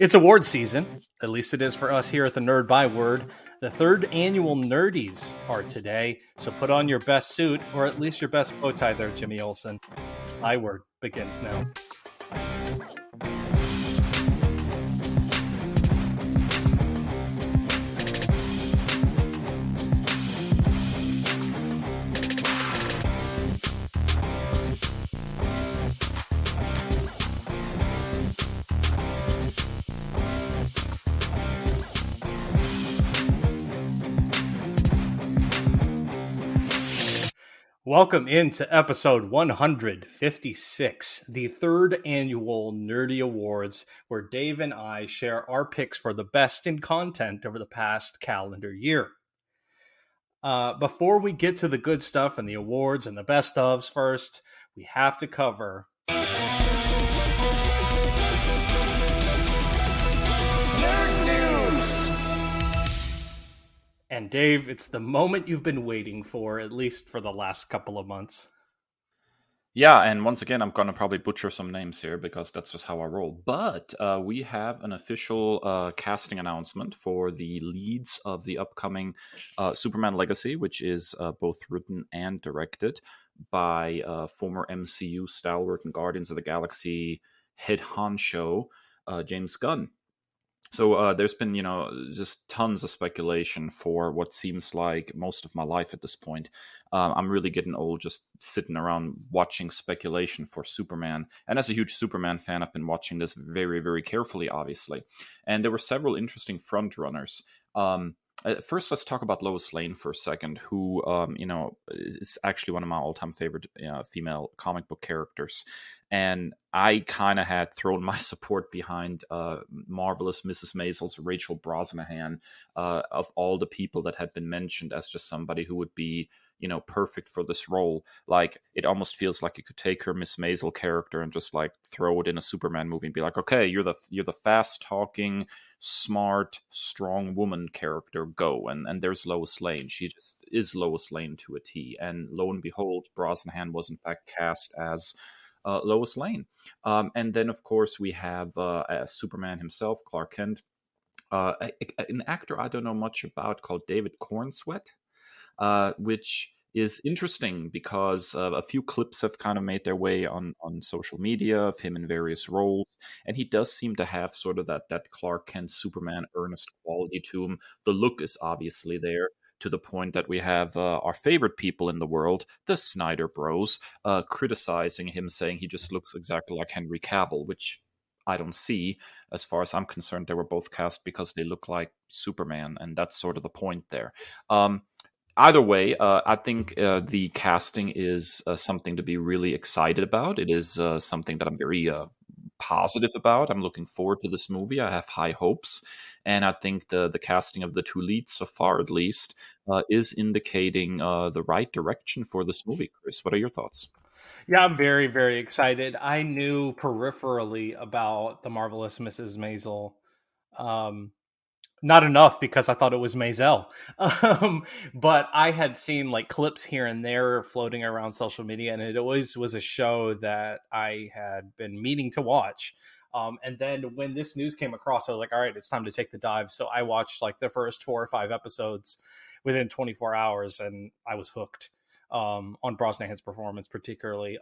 It's award season. At least it is for us here at the Nerd Byword. The third annual Nerdies are today, so put on your best suit, or at least your best bow tie there, Jimmy Olsen. Byword begins now. Welcome into episode 156, the third annual Nerdy Awards, where Dave and I share our picks for the best in content over the past calendar year. Before we get to the good stuff and the awards and the best ofs first, we have to cover And Dave, it's the moment you've been waiting for, at least for the last couple of months. Yeah, and once again, I'm going to probably butcher some names here because that's just how I roll. But we have an official casting announcement for the leads of the upcoming Superman Legacy, which is both written and directed by former MCU stalwart and Guardians of the Galaxy head honcho, James Gunn. So there's been, just tons of speculation for what seems like most of my life at this point. I'm really getting old just sitting around watching speculation for Superman. And as a huge Superman fan, I've been watching this very, very carefully, obviously. And there were several interesting front runners. First, let's talk about Lois Lane for a second, who, is actually one of my all-time favorite female comic book characters. And I kind of had thrown my support behind Marvelous Mrs. Maisel's Rachel Brosnahan of all the people that had been mentioned as just somebody who would be, perfect for this role. Like, it almost feels like you could take her Miss Maisel character and just like throw it in a Superman movie and be like, okay, you're the fast-talking, smart, strong woman character, go. And there's Lois Lane. She just is Lois Lane to a T. And lo and behold, Brosnahan was in fact cast as Lois Lane. And then, of course, we have Superman himself, Clark Kent, an actor I don't know much about called David Cornsweet, which is interesting because a few clips have kind of made their way on social media of him in various roles. And he does seem to have sort of that Clark Kent Superman earnest quality to him. The look is obviously there, to the point that we have our favorite people in the world, the Snyder Bros, criticizing him, saying he just looks exactly like Henry Cavill, which I don't see. As far as I'm concerned, they were both cast because they look like Superman, and that's sort of the point there. Either way, I think the casting is something to be really excited about. It is something that I'm very positive about. I'm looking forward to this movie. I have high hopes, and I think the casting of the two leads, so far at least, is indicating the right direction for this movie. Chris, what are your thoughts? Yeah, I'm very, very excited. I knew peripherally about the Marvelous Mrs. Maisel. Not enough because I thought it was Maisel. But I had seen like clips here and there floating around social media, and it always was a show that I had been meaning to watch. And then when this news came across, I was like, all right, it's time to take the dive. So I watched like the first 4 or 5 episodes within 24 hours, and I was hooked on Brosnahan's performance particularly.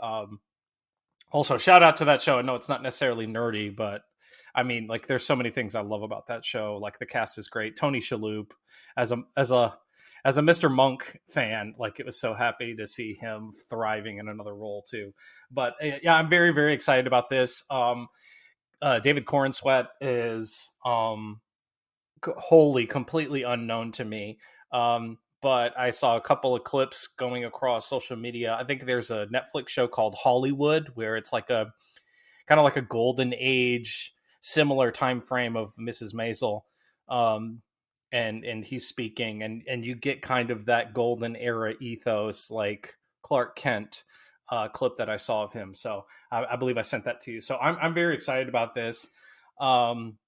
Also, shout out to that show. I know it's not necessarily nerdy, but I mean, like, there's so many things I love about that show. Like, the cast is great. Tony Shalhoub, as a Mr. Monk fan, like, it was so happy to see him thriving in another role too. But yeah, I'm very, very excited about this. David Cornsweet is wholly, completely unknown to me. But I saw a couple of clips going across social media. I think there's a Netflix show called Hollywood where it's like a kind of like a golden age, similar time frame of Mrs. Maisel. And he's speaking, and you get kind of that golden era ethos, like Clark Kent clip that I saw of him. So I believe I sent that to you. So I'm very excited about this. I'm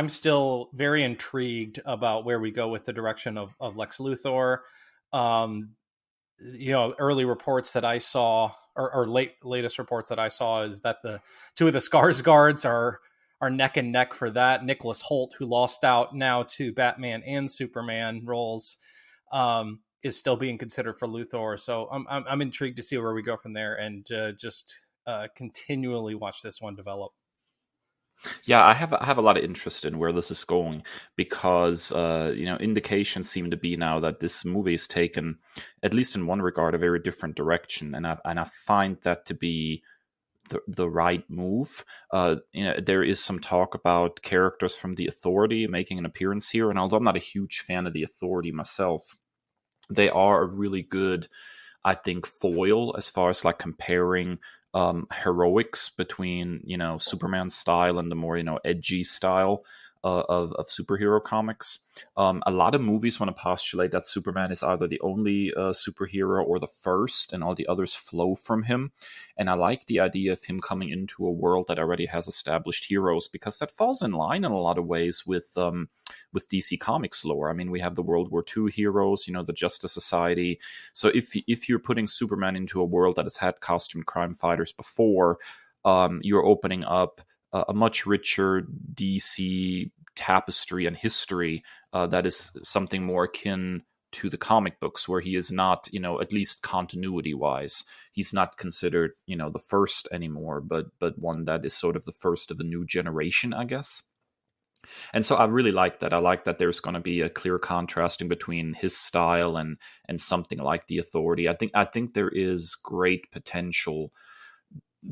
still very intrigued about where we go with the direction of Lex Luthor. Early reports that I saw, or latest reports that I saw, is that the two of the Skarsgårds are neck and neck for that. Nicholas Hoult, who lost out now to Batman and Superman roles, is still being considered for Luthor. So I'm intrigued to see where we go from there, and just continually watch this one develop. Yeah, I have a lot of interest in where this is going because indications seem to be now that this movie is taken, at least in one regard, a very different direction, and I find that to be the right move. There is some talk about characters from the Authority making an appearance here, and although I'm not a huge fan of the Authority myself, they are a really good, I think, foil as far as like comparing heroics between Superman style and the more edgy style of superhero comics. A lot of movies want to postulate that Superman is either the only superhero or the first, and all the others flow from him. And I like the idea of him coming into a world that already has established heroes, because that falls in line in a lot of ways with DC Comics lore. I mean, we have the World War II heroes, the Justice Society. So if you're putting Superman into a world that has had costumed crime fighters before, you're opening up a much richer DC tapestry and history that is something more akin to the comic books, where he is not, at least continuity wise, he's not considered, the first anymore, but one that is sort of the first of a new generation, I guess. And so I really like that. I like that there's going to be a clear contrasting between his style and something like the Authority. I think there is great potential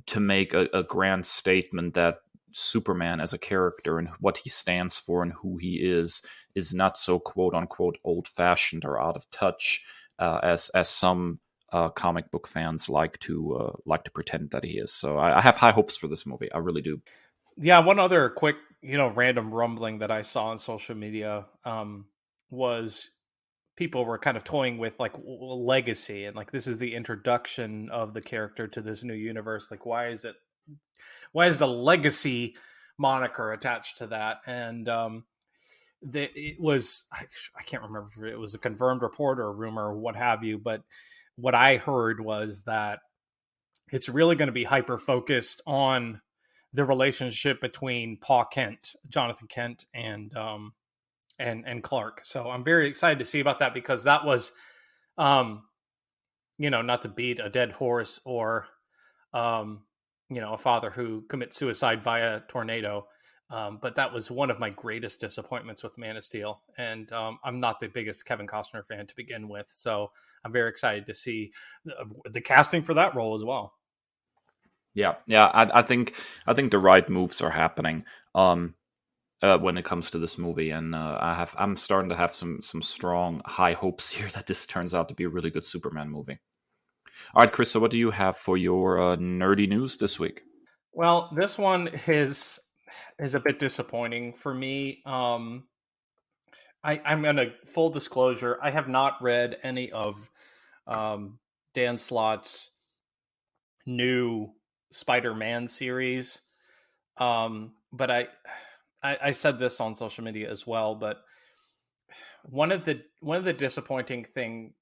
to make a grand statement that Superman as a character and what he stands for and who he is not so quote unquote old fashioned or out of touch as some comic book fans like to pretend that he is. So I have high hopes for this movie. I really do. Yeah, one other quick, random rumbling that I saw on social media was people were kind of toying with like legacy, and like this is the introduction of the character to this new universe. Like, why is the legacy moniker attached to that? And it was, I can't remember if it was a confirmed report or a rumor or what have you, but what I heard was that it's really going to be hyper focused on the relationship between Jonathan Kent, and Clark. So I'm very excited to see about that, because that was, not to beat a dead horse or, a father who commits suicide via tornado. But that was one of my greatest disappointments with Man of Steel. And I'm not the biggest Kevin Costner fan to begin with. So I'm very excited to see the casting for that role as well. Yeah. I think the right moves are happening when it comes to this movie, and I'm starting to have some strong high hopes here that this turns out to be a really good Superman movie. All right, Chris. So, what do you have for your nerdy news this week? Well, this one is a bit disappointing for me. I'm gonna, full disclosure, I have not read any of Dan Slott's new Spider-Man series. But I said this on social media as well, but one of the disappointing things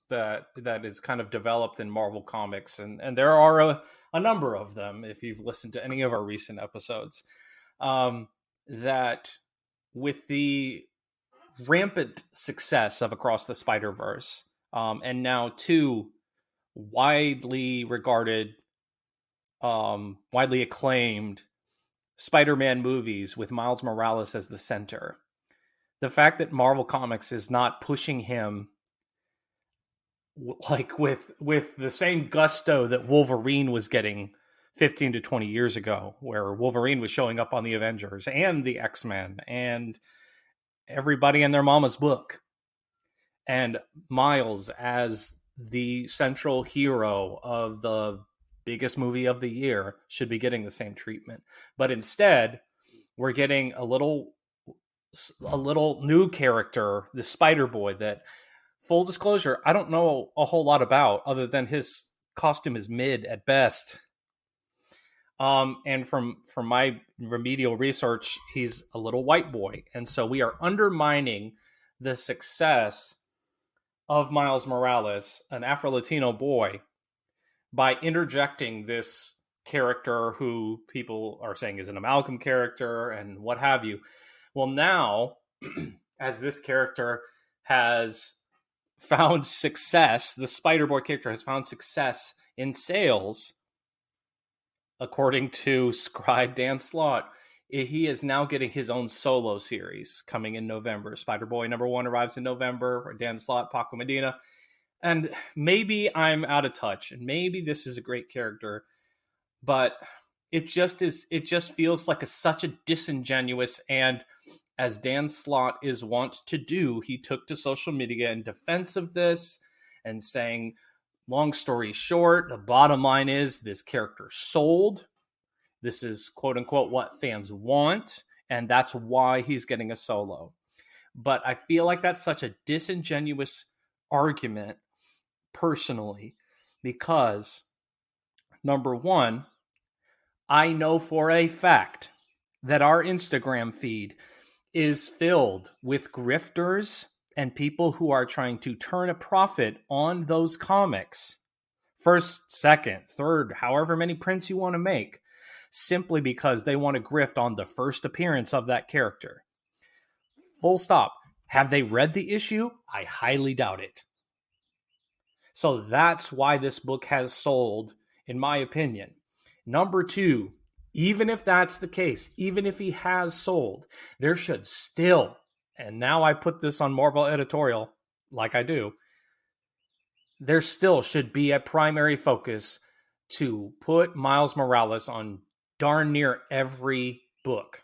that is kind of developed in Marvel Comics, and there are a number of them if you've listened to any of our recent episodes, that with the rampant success of Across the Spider-Verse, and now two widely regarded, widely acclaimed Spider-Man movies with Miles Morales as the center, the fact that Marvel Comics is not pushing him like with the same gusto that Wolverine was getting 15 to 20 years ago, where Wolverine was showing up on the Avengers and the X-Men and everybody and their mama's book, and Miles as the central hero of the biggest movie of the year should be getting the same treatment. But instead, we're getting a little new character, the Spider-Boy, that, full disclosure, I don't know a whole lot about, other than his costume is mid at best. And from my remedial research, he's a little white boy. And so we are undermining the success of Miles Morales, an Afro-Latino boy, by interjecting this character who people are saying is an amalgam character and what have you. Well, now, as this character has found success, the Spider-Boy character has found success in sales, according to scribe Dan Slott, he is now getting his own solo series coming in November. Spider-Boy #1 arrives in November for Dan Slott, Paco Medina. And maybe I'm out of touch, and maybe this is a great character, but it just feels like such a disingenuous, and as Dan Slott is wont to do, he took to social media in defense of this and saying, long story short, the bottom line is this character sold. This is quote unquote what fans want, and that's why he's getting a solo. But I feel like that's such a disingenuous argument personally, because number one, I know for a fact that our Instagram feed is filled with grifters and people who are trying to turn a profit on those comics, first, second, third, however many prints you want to make, simply because they want to grift on the first appearance of that character. Full stop. Have they read the issue? I highly doubt it. So that's why this book has sold, in my opinion. Number two, even if that's the case, even if he has sold, there should still, and now I put this on Marvel editorial like I do, there still should be a primary focus to put Miles Morales on darn near every book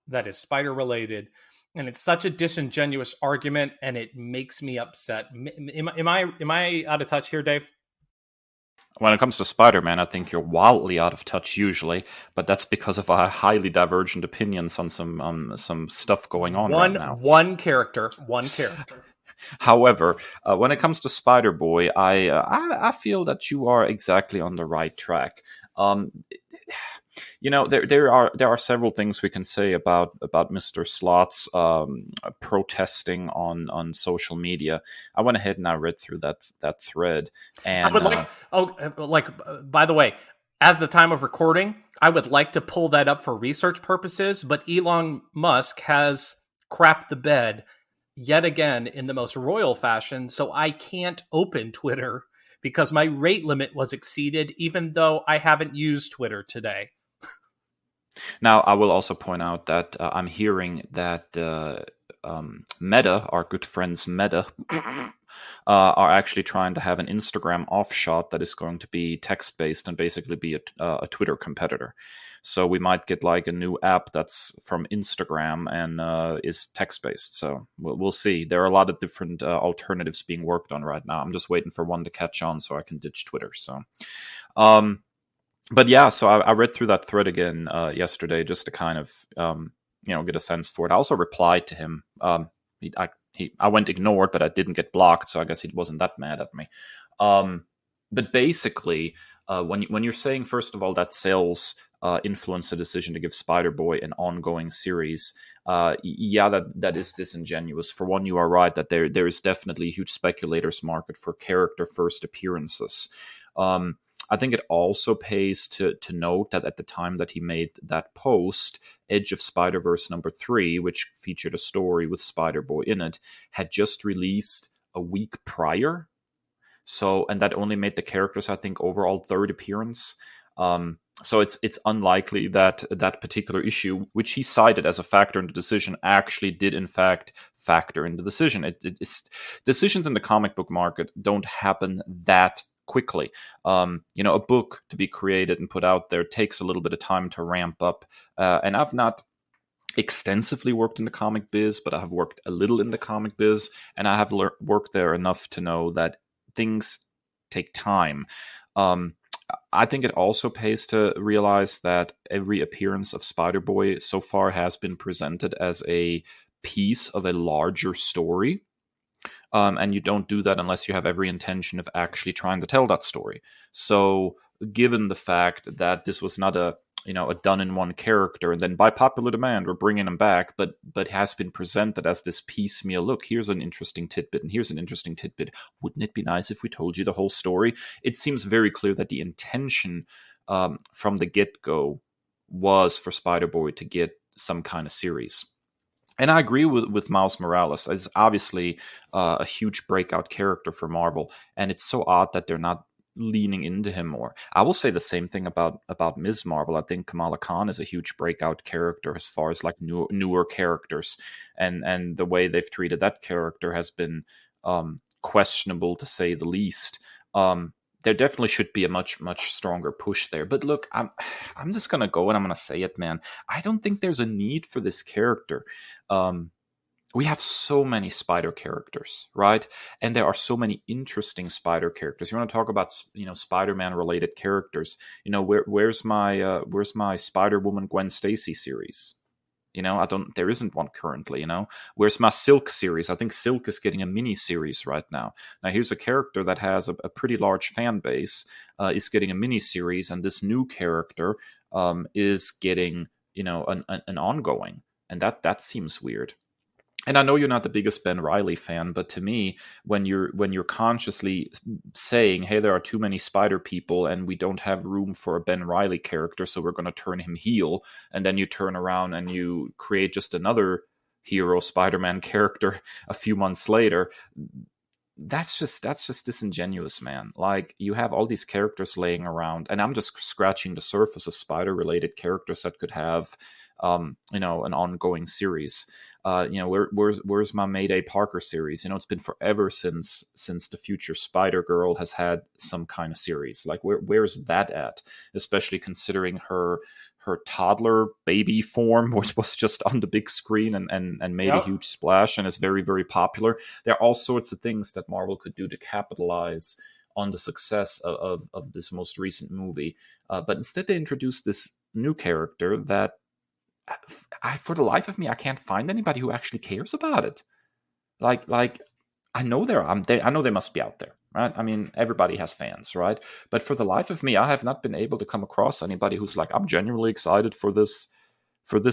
that is spider related. And it's such a disingenuous argument, and it makes me upset. Am I out of touch here, Dave? When it comes to Spider-Man, I think you're wildly out of touch usually, but that's because of our highly divergent opinions on some stuff going on right now. One character. However, when it comes to Spider-Boy, I feel that you are exactly on the right track. There are several things we can say about Mr. Slott's protesting on social media. I went ahead and I read through that thread, and I would by the way, at the time of recording, I would like to pull that up for research purposes, but Elon Musk has crapped the bed yet again in the most royal fashion, so I can't open Twitter because my rate limit was exceeded, even though I haven't used Twitter today. Now, I will also point out that I'm hearing that Meta, our good friends Meta, are actually trying to have an Instagram offshoot that is going to be text-based and basically be a Twitter competitor. So we might get like a new app that's from Instagram and is text-based. So we'll see. There are a lot of different alternatives being worked on right now. I'm just waiting for one to catch on so I can ditch Twitter. So, but yeah, so I read through that thread again yesterday just to kind of get a sense for it. I also replied to him. I went ignored, but I didn't get blocked, so I guess he wasn't that mad at me. But basically, when you're saying, first of all, that sales influenced the decision to give Spider-Boy an ongoing series, that is disingenuous. For one, you are right that there is definitely a huge speculators market for character first appearances. I think it also pays to note that at the time that he made that post, Edge of Spider-Verse #3, which featured a story with Spider-Boy in it, had just released a week prior. So, and that only made the characters, I think, overall third appearance. So it's unlikely that that particular issue, which he cited as a factor in the decision, actually did in fact factor in the decision. It's decisions in the comic book market don't happen that quickly. A book to be created and put out there takes a little bit of time to ramp up. And I've not extensively worked in the comic biz, but I have worked a little in the comic biz, and I have worked there enough to know that things take time. I think it also pays to realize that every appearance of Spider-Boy so far has been presented as a piece of a larger story. And you don't do that unless you have every intention of actually trying to tell that story. So given the fact that this was not a done-in-one character, and then by popular demand, we're bringing him back, but has been presented as this piecemeal, look, here's an interesting tidbit, and here's an interesting tidbit. Wouldn't it be nice if we told you the whole story? It seems very clear that the intention from the get-go was for Spider-Boy to get some kind of series. And I agree with Miles Morales. It's obviously a huge breakout character for Marvel, and it's so odd that they're not leaning into him more. I will say the same thing about Ms. Marvel. I think Kamala Khan is a huge breakout character as far as like newer characters, and the way they've treated that character has been questionable to say the least. There definitely should be a much stronger push there. But look, I'm just gonna go and I'm gonna say it, man. I don't think there's a need for this character. We have so many spider characters, right? And there are so many interesting spider characters. You want to talk about, Spider-Man related characters? Where's my Spider-Woman Gwen Stacy series? There isn't one currently, Where's my Silk series? I think Silk is getting a mini series right now. Now, here's a character that has a pretty large fan base, is getting a mini series, and this new character is getting, an ongoing. And that seems weird. And I know you're not the biggest Ben Reilly fan, but to me, when you're consciously saying, hey, there are too many spider people and we don't have room for a Ben Reilly character, so we're going to turn him heel, and then you turn around and you create just another hero Spider-Man character a few months later, that's just disingenuous, man. Like, you have all these characters laying around, and I'm just scratching the surface of spider-related characters that could have an ongoing series. Where's my Mayday Parker series? It's been forever since the Future Spider-Girl has had some kind of series. Like, where's that at? Especially considering her toddler baby form, which was just on the big screen and made a huge splash and is very, very popular. There are all sorts of things that Marvel could do to capitalize on the success of this most recent movie. But instead they introduced this new character that for the life of me, I can't find anybody who actually cares about it. Like I know I know they must be out there, right? I mean, everybody has fans, right? But for the life of me, I have not been able to come across anybody who's like, I'm genuinely excited for this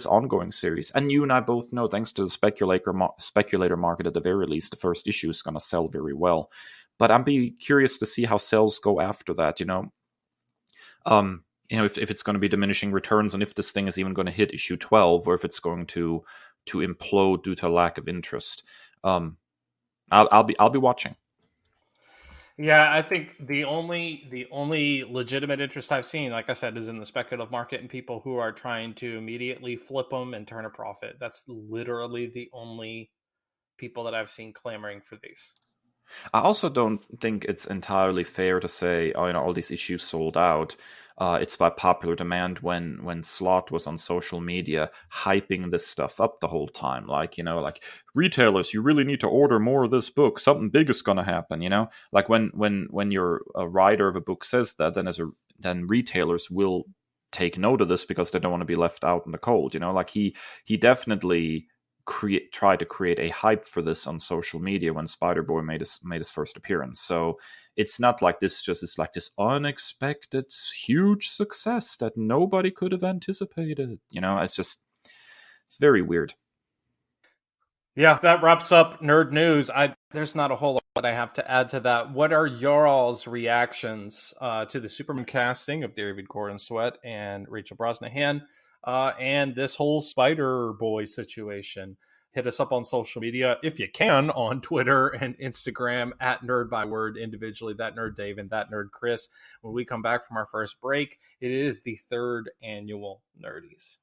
ongoing series. And you and I both know, thanks to the speculator market, at the very least, the first issue is going to sell very well. But I'm be curious to see how sales go after that. If it's going to be diminishing returns, and if this thing is even going to hit issue 12, or if it's going to implode due to a lack of interest. I'll be watching. Yeah, I think the only legitimate interest I've seen, like I said, is in the speculative market and people who are trying to immediately flip them and turn a profit. That's literally the only people that I've seen clamoring for these. I also don't think it's entirely fair to say, all these issues sold out. It's by popular demand when Slott was on social media hyping this stuff up the whole time. Like retailers, you really need to order more of this book. Something big is going to happen, Like when you're a writer of a book says that, then retailers will take note of this because they don't want to be left out in the cold, Like he definitely tried to create a hype for this on social media when Spider-Boy made his first appearance. So it's not like this just is like this unexpected huge success that nobody could have anticipated. It's very weird. Yeah, that wraps up Nerd News. There's not a whole lot I have to add to that. What are your all's reactions to the Superman casting of David Gordon Sweat and Rachel Brosnahan? And this whole Spider-Boy situation? Hit us up on social media, if you can, on Twitter and Instagram at Nerd Byword individually, that Nerd Dave and that Nerd Kris. When we come back from our first break, it is the third annual Nerdies.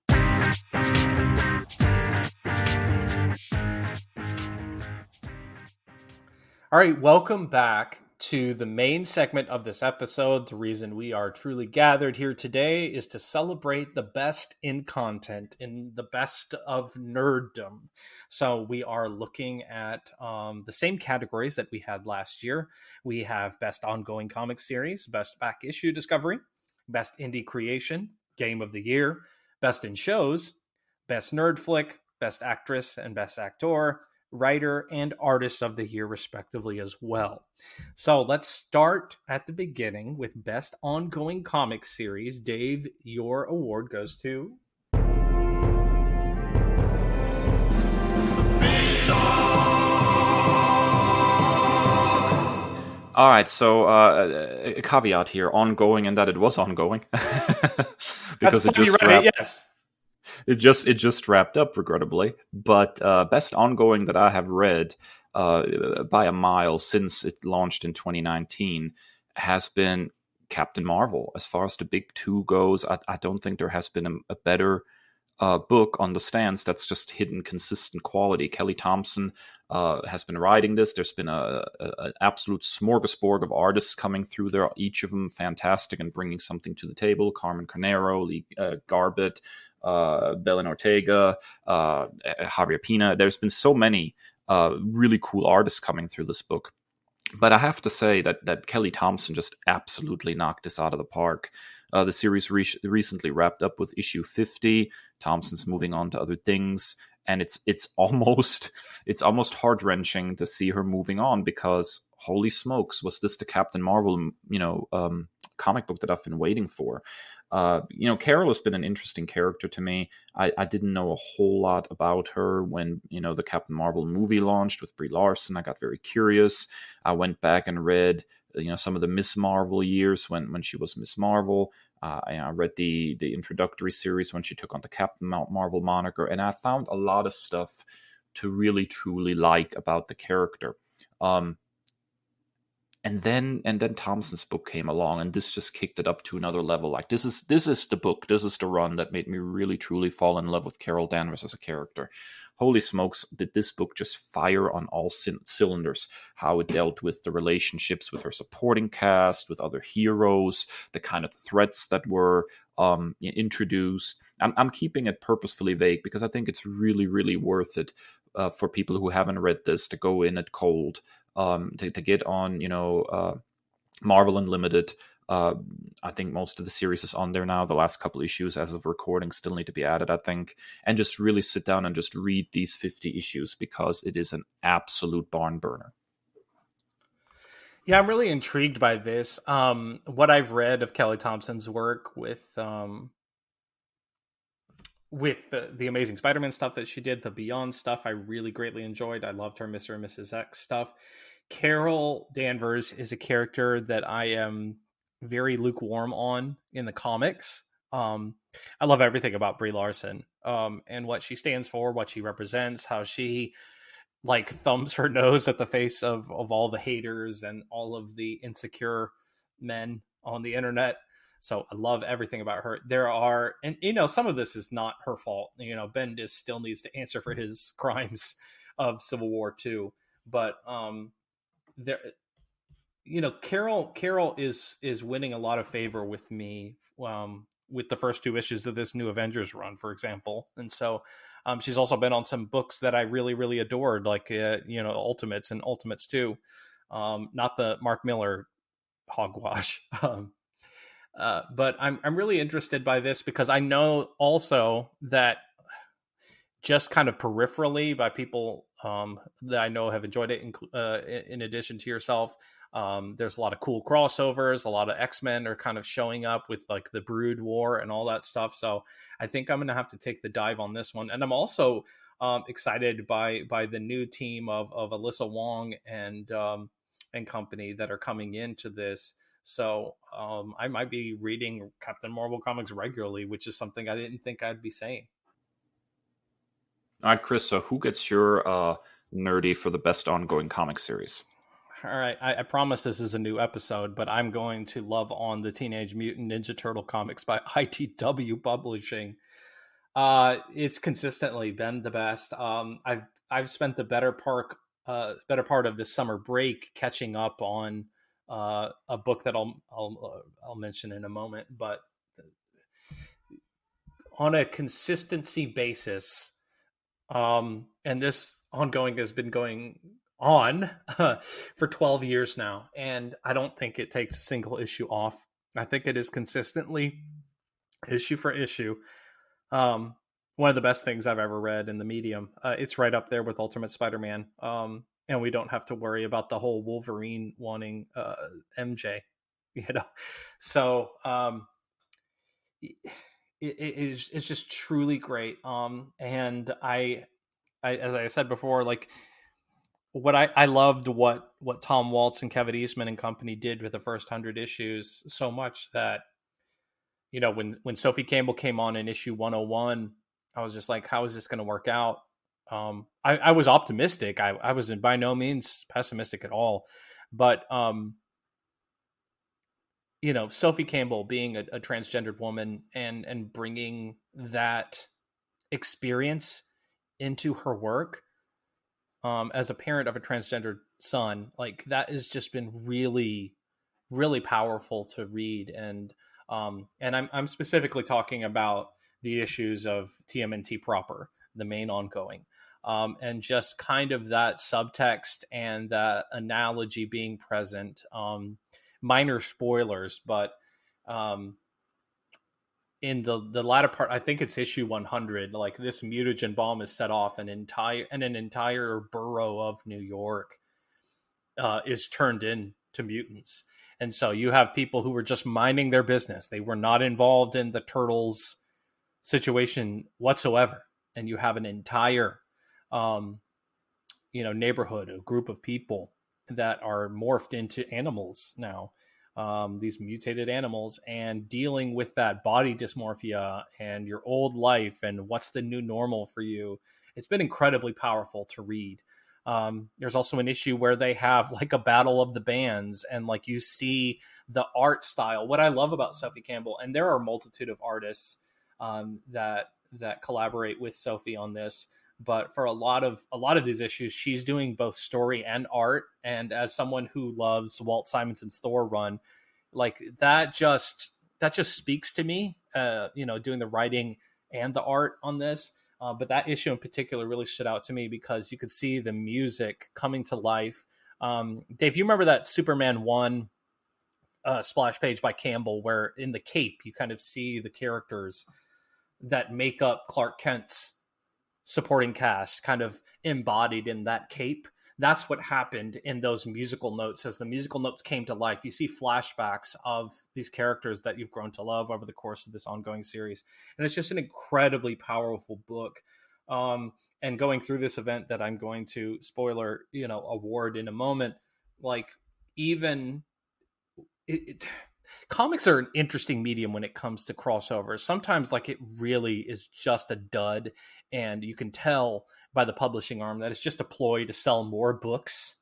All right, welcome back to the main segment of this episode. The reason we are truly gathered here today is to celebrate the best in content, in the best of nerddom. So we are looking at the same categories that we had last year. We have best ongoing comic series, best back issue discovery, best indie creation, game of the year, best in shows, best nerd flick, best actress and best actor, writer, and artist of the year, respectively, as well. So let's start at the beginning with best ongoing comic series. Dave, your award goes to All right, so a caveat here: ongoing, and that it was ongoing At the because it time you just read it, wrapped. yes. It just wrapped up, regrettably. But best ongoing that I have read by a mile since it launched in 2019 has been Captain Marvel. As far as the big two goes, I don't think there has been a better book on the stands that's just hidden consistent quality. Kelly Thompson has been writing this. There's been an absolute smorgasbord of artists coming through there, each of them fantastic and bringing something to the table. Carmen Carnero, Lee Garbett, Belen Ortega, Javier Pina. There's been so many really cool artists coming through this book. But I have to say that Kelly Thompson just absolutely knocked this out of the park. The series recently wrapped up with issue 50. Thompson's moving on to other things, and it's almost it's almost heart wrenching to see her moving on, because holy smokes, was this the Captain Marvel comic book that I've been waiting for? Carol has been an interesting character to me. I didn't know a whole lot about her when the Captain Marvel movie launched with Brie Larson. I got very curious. I went back and read some of the Miss Marvel years when she was Miss Marvel. I read the introductory series when she took on the Captain Marvel moniker, and I found a lot of stuff to really truly like about the character. And then Thompson's book came along, and this just kicked it up to another level. Like this is the book, this is the run that made me really truly fall in love with Carol Danvers as a character. Holy smokes, did this book just fire on all cylinders? How it dealt with the relationships with her supporting cast, with other heroes, the kind of threats that were introduced. I'm keeping it purposefully vague because I think it's really, really worth it for people who haven't read this to go in it cold. To get on, Marvel Unlimited. I think most of the series is on there now. The last couple issues, as of recording, still need to be added, I think. And just really sit down and just read these 50 issues, because it is an absolute barn burner. Yeah, I'm really intrigued by this. What I've read of Kelly Thompson's work with the Amazing Spider-Man stuff that she did, the Beyond stuff, I really greatly enjoyed. I loved her Mr. and Mrs. X stuff. Carol Danvers is a character that I am very lukewarm on in the comics. I love everything about Brie Larson, and what she stands for, what she represents, how she like thumbs her nose at the face of all the haters and all of the insecure men on the internet. So I love everything about her. There are, and some of this is not her fault. Bendis still needs to answer for his crimes of Civil War too. But there, Carol is winning a lot of favor with me, with the first two issues of this new Avengers run, for example. And so she's also been on some books that I really, really adored, like Ultimates and Ultimates 2. Not the Mark Miller hogwash. But I'm really interested by this because I know also that just kind of peripherally by people that I know have enjoyed it, in addition to yourself. There's a lot of cool crossovers. A lot of X-Men are kind of showing up with like the Brood War and all that stuff. So I think I'm going to have to take the dive on this one. And I'm also excited by the new team of Alyssa Wong and company that are coming into this. So I might be reading Captain Marvel comics regularly, which is something I didn't think I'd be saying. All right, Chris, so who gets your nerdy for the best ongoing comic series? All right, I promise this is a new episode, but I'm going to love on the Teenage Mutant Ninja Turtle comics by ITW Publishing. It's consistently been the best. I've spent the better part of this summer break catching up on a book that I'll mention in a moment, but on a consistency basis, and this ongoing has been going on for 12 years now, and I don't think it takes a single issue off. I think it is consistently issue for issue one of the best things I've ever read in the medium. It's right up there with Ultimate Spider-Man, and we don't have to worry about the whole Wolverine wanting MJ, So it's just truly great. And I, as I said before, like what I loved what Tom Waltz and Kevin Eastman and company did with the first 100 issues so much that, when Sophie Campbell came on in issue 101, I was just like, how is this going to work out? I was optimistic. I was by no means pessimistic at all, but Sophie Campbell being a transgendered woman and bringing that experience into her work, as a parent of a transgendered son, like that has just been really, really powerful to read. And I'm specifically talking about the issues of TMNT proper, the main ongoing, and just kind of that subtext and that analogy being present. Minor spoilers, but in the latter part, I think it's issue 100, like this mutagen bomb is set off an entire borough of New York is turned into mutants. And so you have people who were just minding their business. They were not involved in the turtles situation whatsoever. And you have an entire, neighborhood, a group of people that are morphed into animals now, these mutated animals, and dealing with that body dysmorphia and your old life and what's the new normal for you. It's been incredibly powerful to read. There's also an issue where they have like a battle of the bands, and like you see the art style. What I love about Sophie Campbell, and there are a multitude of artists that collaborate with Sophie on this, but for a lot of these issues, she's doing both story and art. And as someone who loves Walt Simonson's Thor run, like that just speaks to me, doing the writing and the art on this. But that issue in particular really stood out to me because you could see the music coming to life. Dave, you remember that Superman 1 splash page by Campbell where in the cape you kind of see the characters that make up Clark Kent's supporting cast kind of embodied in that cape? That's what happened in those musical notes. As the musical notes came to life, you see flashbacks of these characters that you've grown to love over the course of this ongoing series. And it's just an incredibly powerful book. And going through this event that I'm going to award in a moment, like even comics are an interesting medium when it comes to crossovers. Sometimes like it really is just a dud, and you can tell by the publishing arm that it's just a ploy to sell more books.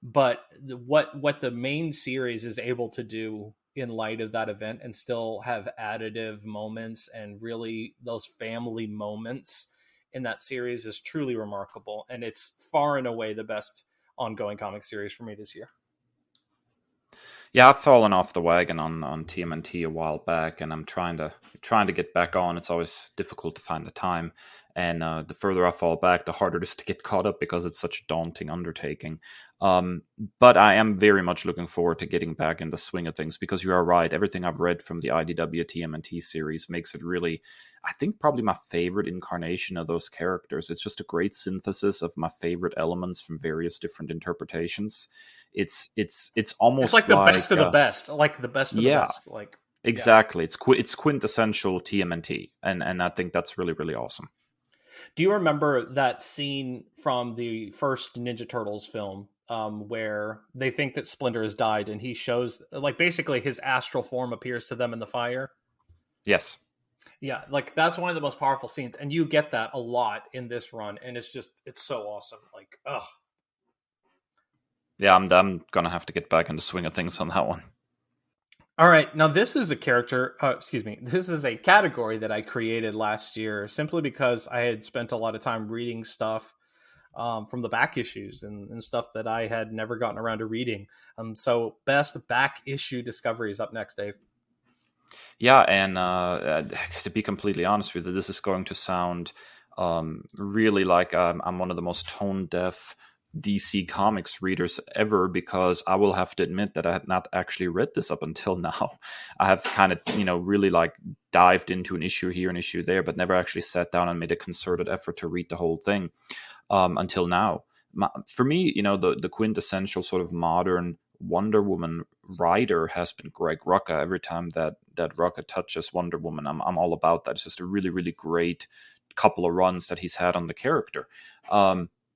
But what the main series is able to do in light of that event and still have additive moments and really those family moments in that series is truly remarkable. And it's far and away the best ongoing comic series for me this year. Yeah, I've fallen off the wagon on TMNT a while back, and I'm trying to get back on. It's always difficult to find the time, and the further I fall back, the harder it is to get caught up because it's such a daunting undertaking. But I am very much looking forward to getting back in the swing of things, because you are right. Everything I've read from the IDW TMNT series makes it really, I think, probably my favorite incarnation of those characters. It's just a great synthesis of my favorite elements from various different interpretations. It's almost it's like the best of the best, like the best of the best. Like exactly, yeah. It's quintessential TMNT, and I think that's really, really awesome. Do you remember that scene from the first Ninja Turtles film, where they think that Splinter has died, and he shows, like, basically his astral form appears to them in the fire? Yes. Yeah, like that's one of the most powerful scenes, and you get that a lot in this run, and it's so awesome. Like, ugh. Yeah, I'm gonna have to get back in the swing of things on that one. All right, now this is a this is a category that I created last year simply because I had spent a lot of time reading stuff from the back issues and stuff that I had never gotten around to reading. So best back issue discovery is up next, Dave. Yeah, and to be completely honest with you, this is going to sound really like I'm one of the most tone-deaf DC Comics readers ever, because I will have to admit that I had not actually read this up until now. I have kind of, really like dived into an issue here, an issue there, but never actually sat down and made a concerted effort to read the whole thing until now. For me, the quintessential sort of modern Wonder Woman writer has been Greg Rucka. Every time that Rucka touches Wonder Woman, I'm all about that. It's just a really, really great couple of runs that he's had on the character.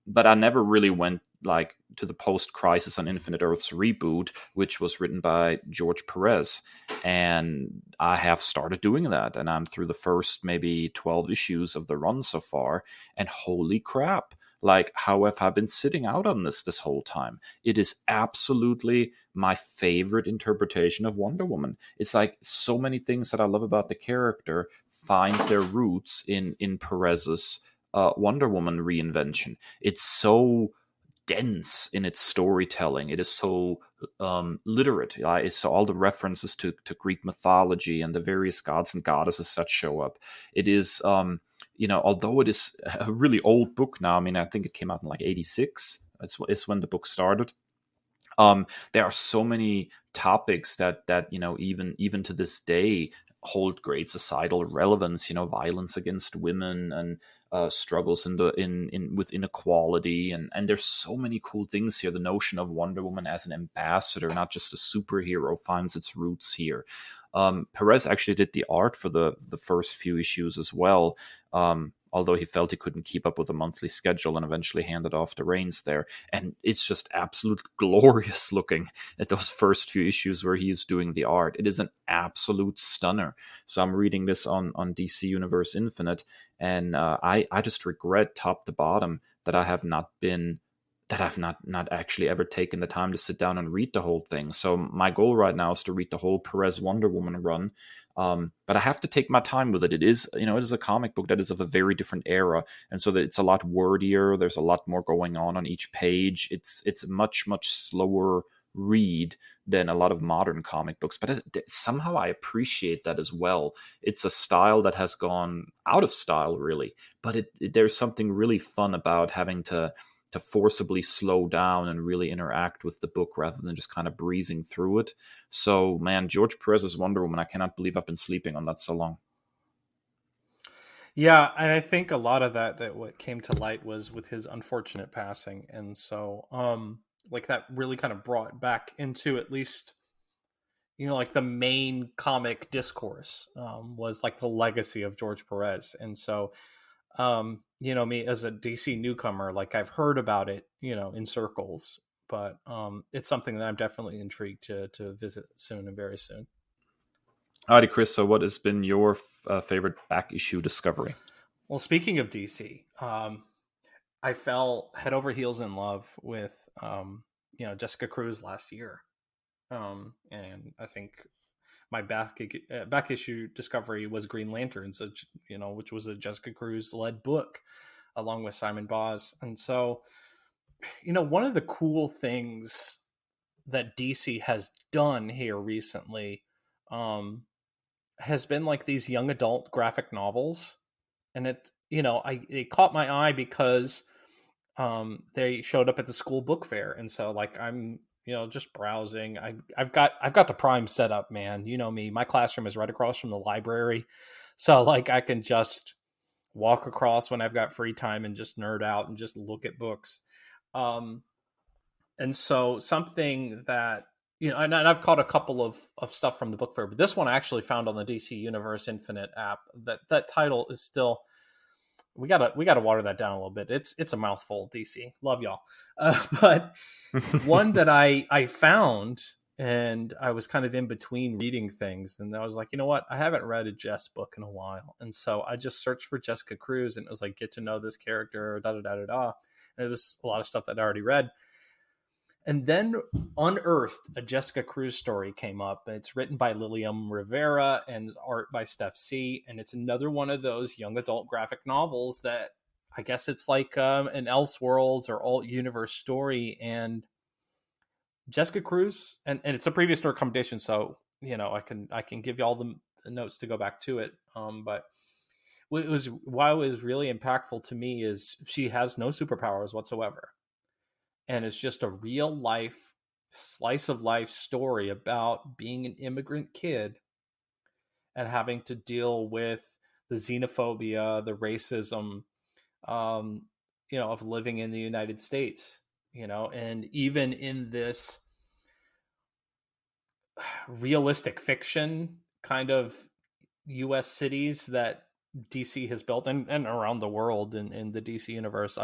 but I never really went like to the post Crisis on Infinite Earths reboot, which was written by George Perez. And I have started doing that. And I'm through the first maybe 12 issues of the run so far. And holy crap, like, how have I been sitting out on this whole time? It is absolutely my favorite interpretation of Wonder Woman. It's like so many things that I love about the character find their roots in Perez's Wonder Woman reinvention. It's so dense in its storytelling. It is so literate. It's all the references to Greek mythology and the various gods and goddesses that show up. It is, although it is a really old book now. I mean, I think it came out in like '86. It's when the book started. There are so many topics that even to this day hold great societal relevance. Violence against women and struggles with inequality, and there's so many cool things here. The notion of Wonder Woman as an ambassador, not just a superhero, finds its roots here. Perez actually did the art for the first few issues as well. Although he felt he couldn't keep up with a monthly schedule and eventually handed off the reins there. And it's just absolute glorious looking at those first few issues where he is doing the art. It is an absolute stunner. So I'm reading this on DC Universe Infinite, and I just regret top to bottom that I've not actually ever taken the time to sit down and read the whole thing. So my goal right now is to read the whole Perez Wonder Woman run. But I have to take my time with it. It is a comic book that is of a very different era, and so that it's a lot wordier. There's a lot more going on each page. It's a much, much slower read than a lot of modern comic books, but somehow I appreciate that as well. It's a style that has gone out of style, really, but there's something really fun about having to forcibly slow down and really interact with the book rather than just kind of breezing through it. So, man, George Perez's Wonder Woman, I cannot believe I've been sleeping on that so long. Yeah, and I think a lot of that what came to light was with his unfortunate passing, and so like that really kind of brought back into at least like the main comic discourse was like the legacy of George Perez, and so me as a DC newcomer, like I've heard about it, in circles, but it's something that I'm definitely intrigued to visit soon and very soon. Alrighty, Chris. So, what has been your favorite back issue discovery? Well, speaking of DC, I fell head over heels in love with Jessica Cruz last year, and I think my back issue discovery was Green Lanterns, which was a Jessica Cruz led book along with Simon Boz. And so, one of the cool things that DC has done here recently has been like these young adult graphic novels. And it caught my eye because they showed up at the school book fair. And so like I'm just browsing. I've got the Prime set up, man. You know me. My classroom is right across from the library, so like I can just walk across when I've got free time and just nerd out and just look at books. And so something that and I've caught a couple of stuff from the book fair, but this one I actually found on the DC Universe Infinite app. That title is still. We gotta water that down a little bit. It's a mouthful, DC. Love y'all. But one that I found, and I was kind of in between reading things, and I was like, you know what? I haven't read a Jess book in a while, and so I just searched for Jessica Cruz, and it was like, get to know this character, da da da da da. And it was a lot of stuff that I already read. And then Unearthed, a Jessica Cruz story came up. It's written by Lilium Rivera and art by Steph C. And it's another one of those young adult graphic novels that I guess it's like an Elseworlds or alt universe story. And Jessica Cruz, and it's a previous recommendation, so I can give you all the notes to go back to it. But why it was really impactful to me is she has no superpowers whatsoever. And it's just a real life slice of life story about being an immigrant kid and having to deal with the xenophobia, the racism, of living in the United States, and even in this realistic fiction kind of U.S. cities that DC has built, and around the world in the DC universe.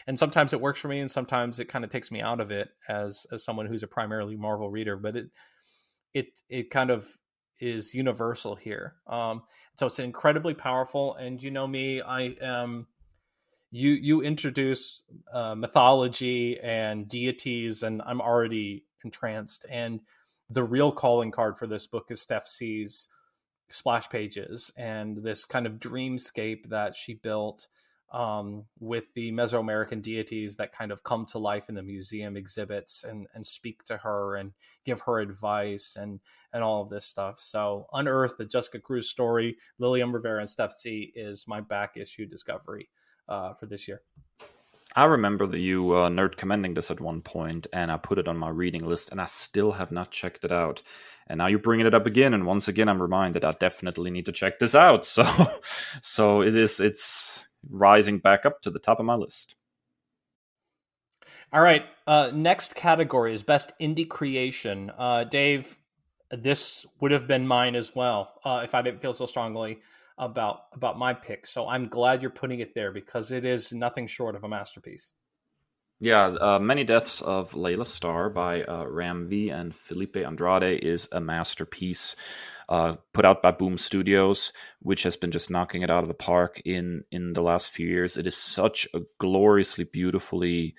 And sometimes it works for me, and sometimes it kind of takes me out of it as someone who's a primarily Marvel reader. But it kind of is universal here. So it's incredibly powerful. And you know me, I am. You introduce mythology and deities, and I'm already entranced. And the real calling card for this book is Steph C's splash pages and this kind of dreamscape that she built with the Mesoamerican deities that kind of come to life in the museum exhibits and speak to her and give her advice and all of this stuff. So Unearthed, the Jessica Cruz story, Lilian Rivera and Steph C is my back issue discovery for this year. I remember that you nerd commending this at one point, and I put it on my reading list, and I still have not checked it out. And now you're bringing it up again, and once again I'm reminded I definitely need to check this out. So it's rising back up to the top of my list. All right, next category is best indie creation. Dave, this would have been mine as well if I didn't feel so strongly about my pick. So I'm glad you're putting it there because it is nothing short of a masterpiece. Yeah, Many Deaths of Layla Starr by Ram V and Felipe Andrade is a masterpiece put out by Boom Studios, which has been just knocking it out of the park in the last few years. It is such a gloriously, beautifully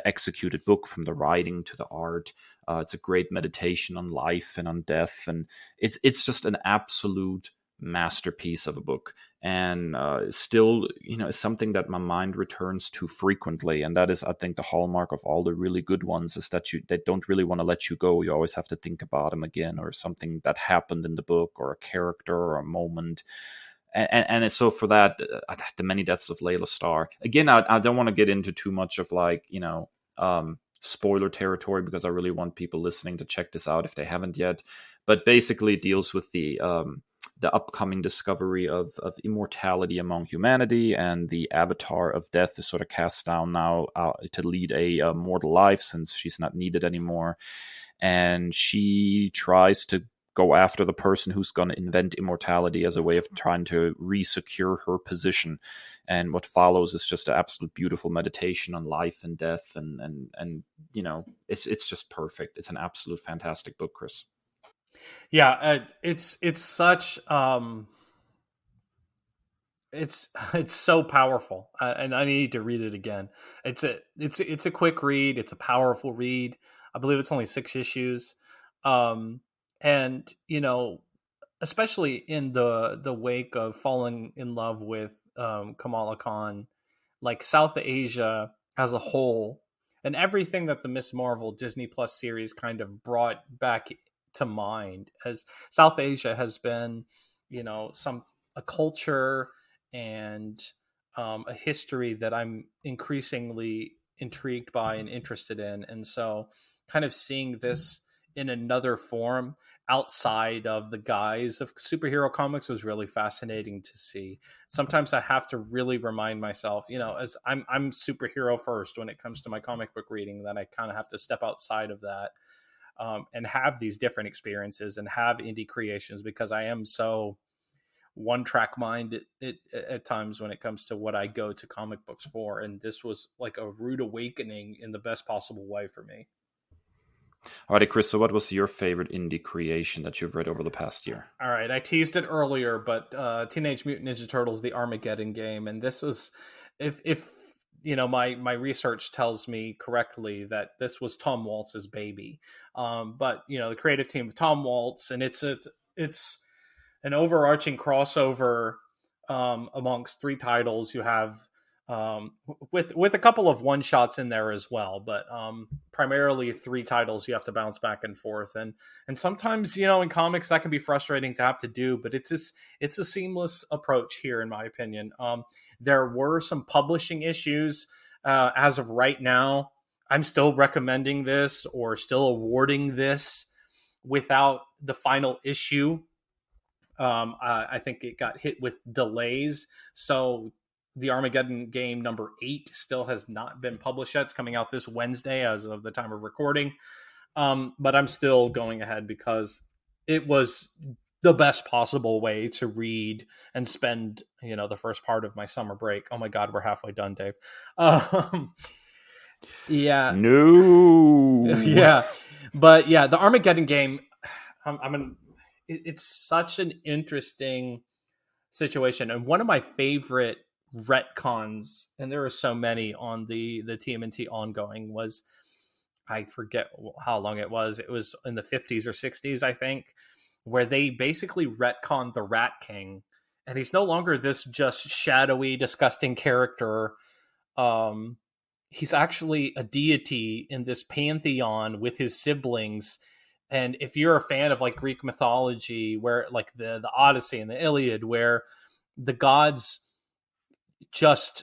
executed book, from the writing to the art. It's a great meditation on life and on death, and it's just an absolute masterpiece of a book, and still, is something that my mind returns to frequently. And that is, I think, the hallmark of all the really good ones, is that they don't really want to let you go. You always have to think about them again, or something that happened in the book, or a character, or a moment. And so for that, the Many Deaths of Layla Starr, again, I don't want to get into too much of spoiler territory, because I really want people listening to check this out if they haven't yet. But basically it deals with the upcoming discovery of immortality among humanity, and the avatar of death is sort of cast down now to lead a mortal life, since she's not needed anymore. And she tries to go after the person who's going to invent immortality as a way of trying to re-secure her position. And what follows is just an absolute beautiful meditation on life and death, and it's just perfect. It's an absolute fantastic book, Chris. Yeah, it's such it's so powerful, and I need to read it again. It's a quick read. It's a powerful read. I believe it's only 6 issues, and especially in the wake of falling in love with Kamala Khan, like South Asia as a whole, and everything that the Miss Marvel Disney Plus series kind of brought back to mind, as South Asia has been, a culture and a history that I'm increasingly intrigued by and interested in. And so kind of seeing this in another form outside of the guise of superhero comics was really fascinating to see. Sometimes I have to really remind myself, as I'm superhero first when it comes to my comic book reading, that I kind of have to step outside of that and have these different experiences and have indie creations, because I am so one track mind at times when it comes to what I go to comic books for. And this was like a rude awakening in the best possible way for me. All right, Chris, so what was your favorite indie creation that you've read over the past year? All right, I teased it earlier, but Teenage Mutant Ninja Turtles, The Armageddon Game. And this was, if my research tells me correctly, that this was Tom Waltz's baby. But the creative team of Tom Waltz, and it's an overarching crossover amongst 3 titles. You have with a couple of one shots in there as well, but primarily 3 titles you have to bounce back and forth, and sometimes in comics that can be frustrating to have to do, but it's a seamless approach here, in my opinion. There were some publishing issues. As of right now, I'm still recommending this or still awarding this without the final issue. I think it got hit with delays, so the Armageddon Game number 8 still has not been published yet. It's coming out this Wednesday as of the time of recording. But I'm still going ahead because it was the best possible way to read and spend, the first part of my summer break. Oh my God, we're halfway done, Dave. Um, yeah, No. yeah, but yeah, the Armageddon game. It's such an interesting situation, and one of my favorite retcons, and there are so many on the TMNT ongoing, was, I forget how long it was. It was in the 50s or 60s, I think, where they basically retconned the Rat King, and he's no longer this just shadowy, disgusting character. He's actually a deity in this pantheon with his siblings. And if you're a fan of like Greek mythology, where like the Odyssey and the Iliad, where the gods just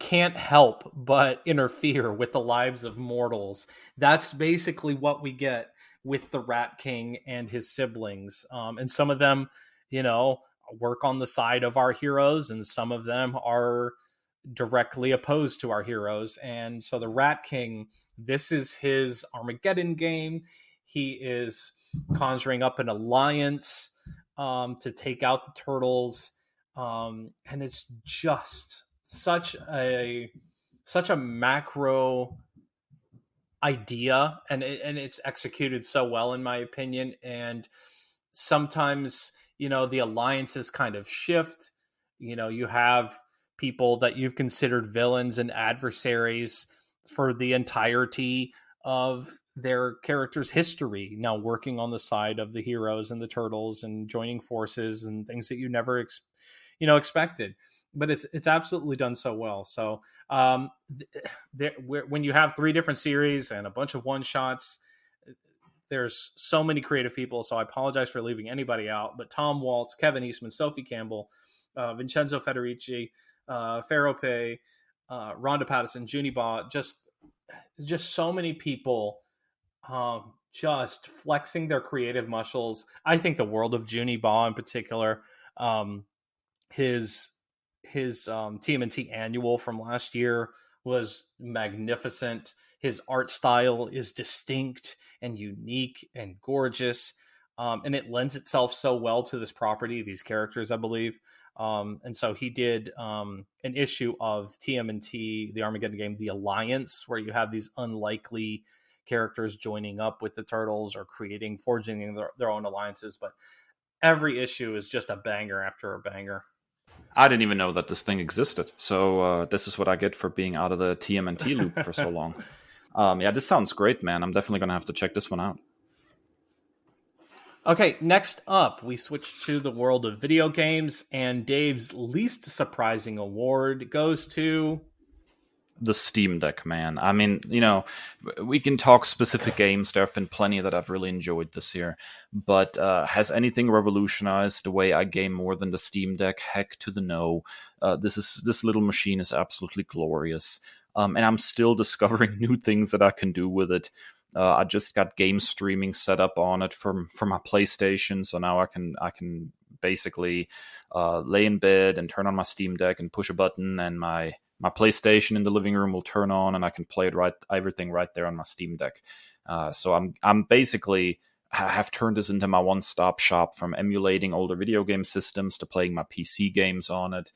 can't help but interfere with the lives of mortals, that's basically what we get with the Rat King and his siblings. And some of them, work on the side of our heroes, and some of them are directly opposed to our heroes. And so the Rat King, this is his Armageddon game. He is conjuring up an alliance to take out the turtles. And it's just such a macro idea, and it's executed so well, in my opinion. And sometimes, the alliances kind of shift. You have people that you've considered villains and adversaries for the entirety of their character's history, now working on the side of the heroes and the turtles and joining forces and things that you never expected. But it's absolutely done so well. So when you have 3 different series and a bunch of one shots, there's so many creative people. So I apologize for leaving anybody out, but Tom Waltz, Kevin Eastman, Sophie Campbell, Vincenzo Federici, Pharaoh Pei, Rhonda Pattison, Junie Baugh, just so many people just flexing their creative muscles. I think the world of Junie Baugh in particular. His TMNT annual from last year was magnificent. His art style is distinct and unique and gorgeous, and it lends itself so well to this property, these characters, I believe. And so he did an issue of TMNT, the Armageddon game, The Alliance, where you have these unlikely characters joining up with the turtles or forging their own alliances. But every issue is just a banger after a banger. I didn't even know that this thing existed. So this is what I get for being out of the TMNT loop for so long. Yeah, this sounds great, man. I'm definitely going to have to check this one out. Okay, next up, we switch to the world of video games, and Dave's least surprising award goes to the Steam Deck, man. I mean, we can talk specific games. There have been plenty that I've really enjoyed this year. But has anything revolutionized the way I game more than the Steam Deck? Heck to the no. This little machine is absolutely glorious. And I'm still discovering new things that I can do with it. I just got game streaming set up on it for my PlayStation, so now I can basically lay in bed and turn on my Steam Deck and push a button, and my PlayStation in the living room will turn on, and I can play everything right there on my Steam Deck. So I'm basically have turned this into my one-stop shop, from emulating older video game systems to playing my PC games on it,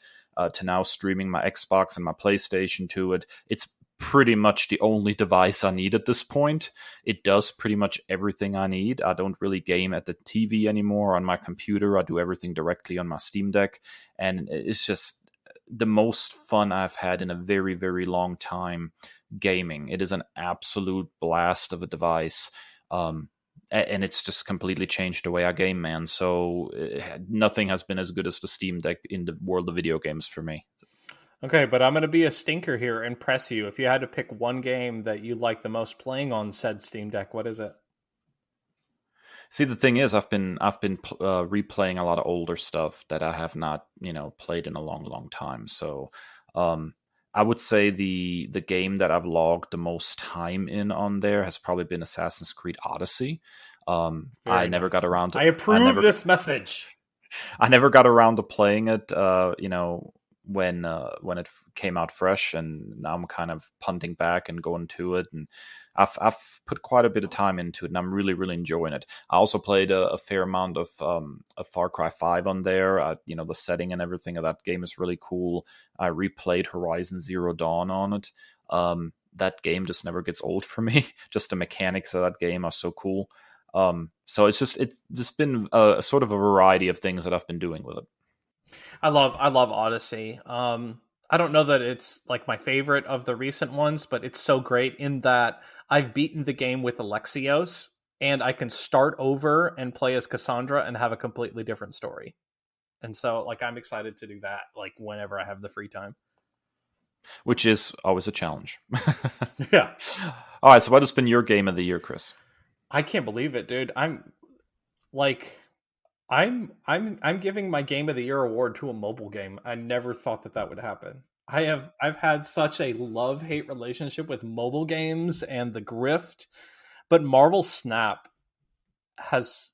to now streaming my Xbox and my PlayStation to it. It's pretty much the only device I need at this point. It does pretty much everything I need. I don't really game at the TV anymore on my computer. I do everything directly on my Steam Deck, and it's just the most fun I've had in a very, very long time gaming. It is an absolute blast of a device. And it's just completely changed the way I game, man. So nothing has been as good as the Steam Deck in the world of video games for me. Okay, but I'm going to be a stinker here and press you. If you had to pick one game that you like the most playing on said Steam Deck, what is it? See, the thing is, I've been replaying a lot of older stuff that I have not, played in a long, long time. So, I would say the game that I've logged the most time in on there has probably been Assassin's Creed Odyssey. I never got around to. I approve this message. I never got around to playing it, when it came out fresh, and now I'm kind of punting back and going to it, and I've put quite a bit of time into it, and I'm really really enjoying it. I also played a fair amount of Far Cry 5 on there. The setting and everything of that game is really cool. I replayed Horizon Zero Dawn on it. That game just never gets old for me. Just the mechanics of that game are so cool. So it's just been a sort of a variety of things that I've been doing with it. I love Odyssey. I don't know that it's like my favorite of the recent ones, but it's so great in that I've beaten the game with Alexios, and I can start over and play as Cassandra and have a completely different story. And so, like, I'm excited to do that, like, whenever I have the free time. Which is always a challenge. Yeah. All right, so what has been your game of the year, Kris? I can't believe it, dude. I'm giving my game of the year award to a mobile game. I never thought that would happen. I've had such a love-hate relationship with mobile games and the grift, but Marvel Snap has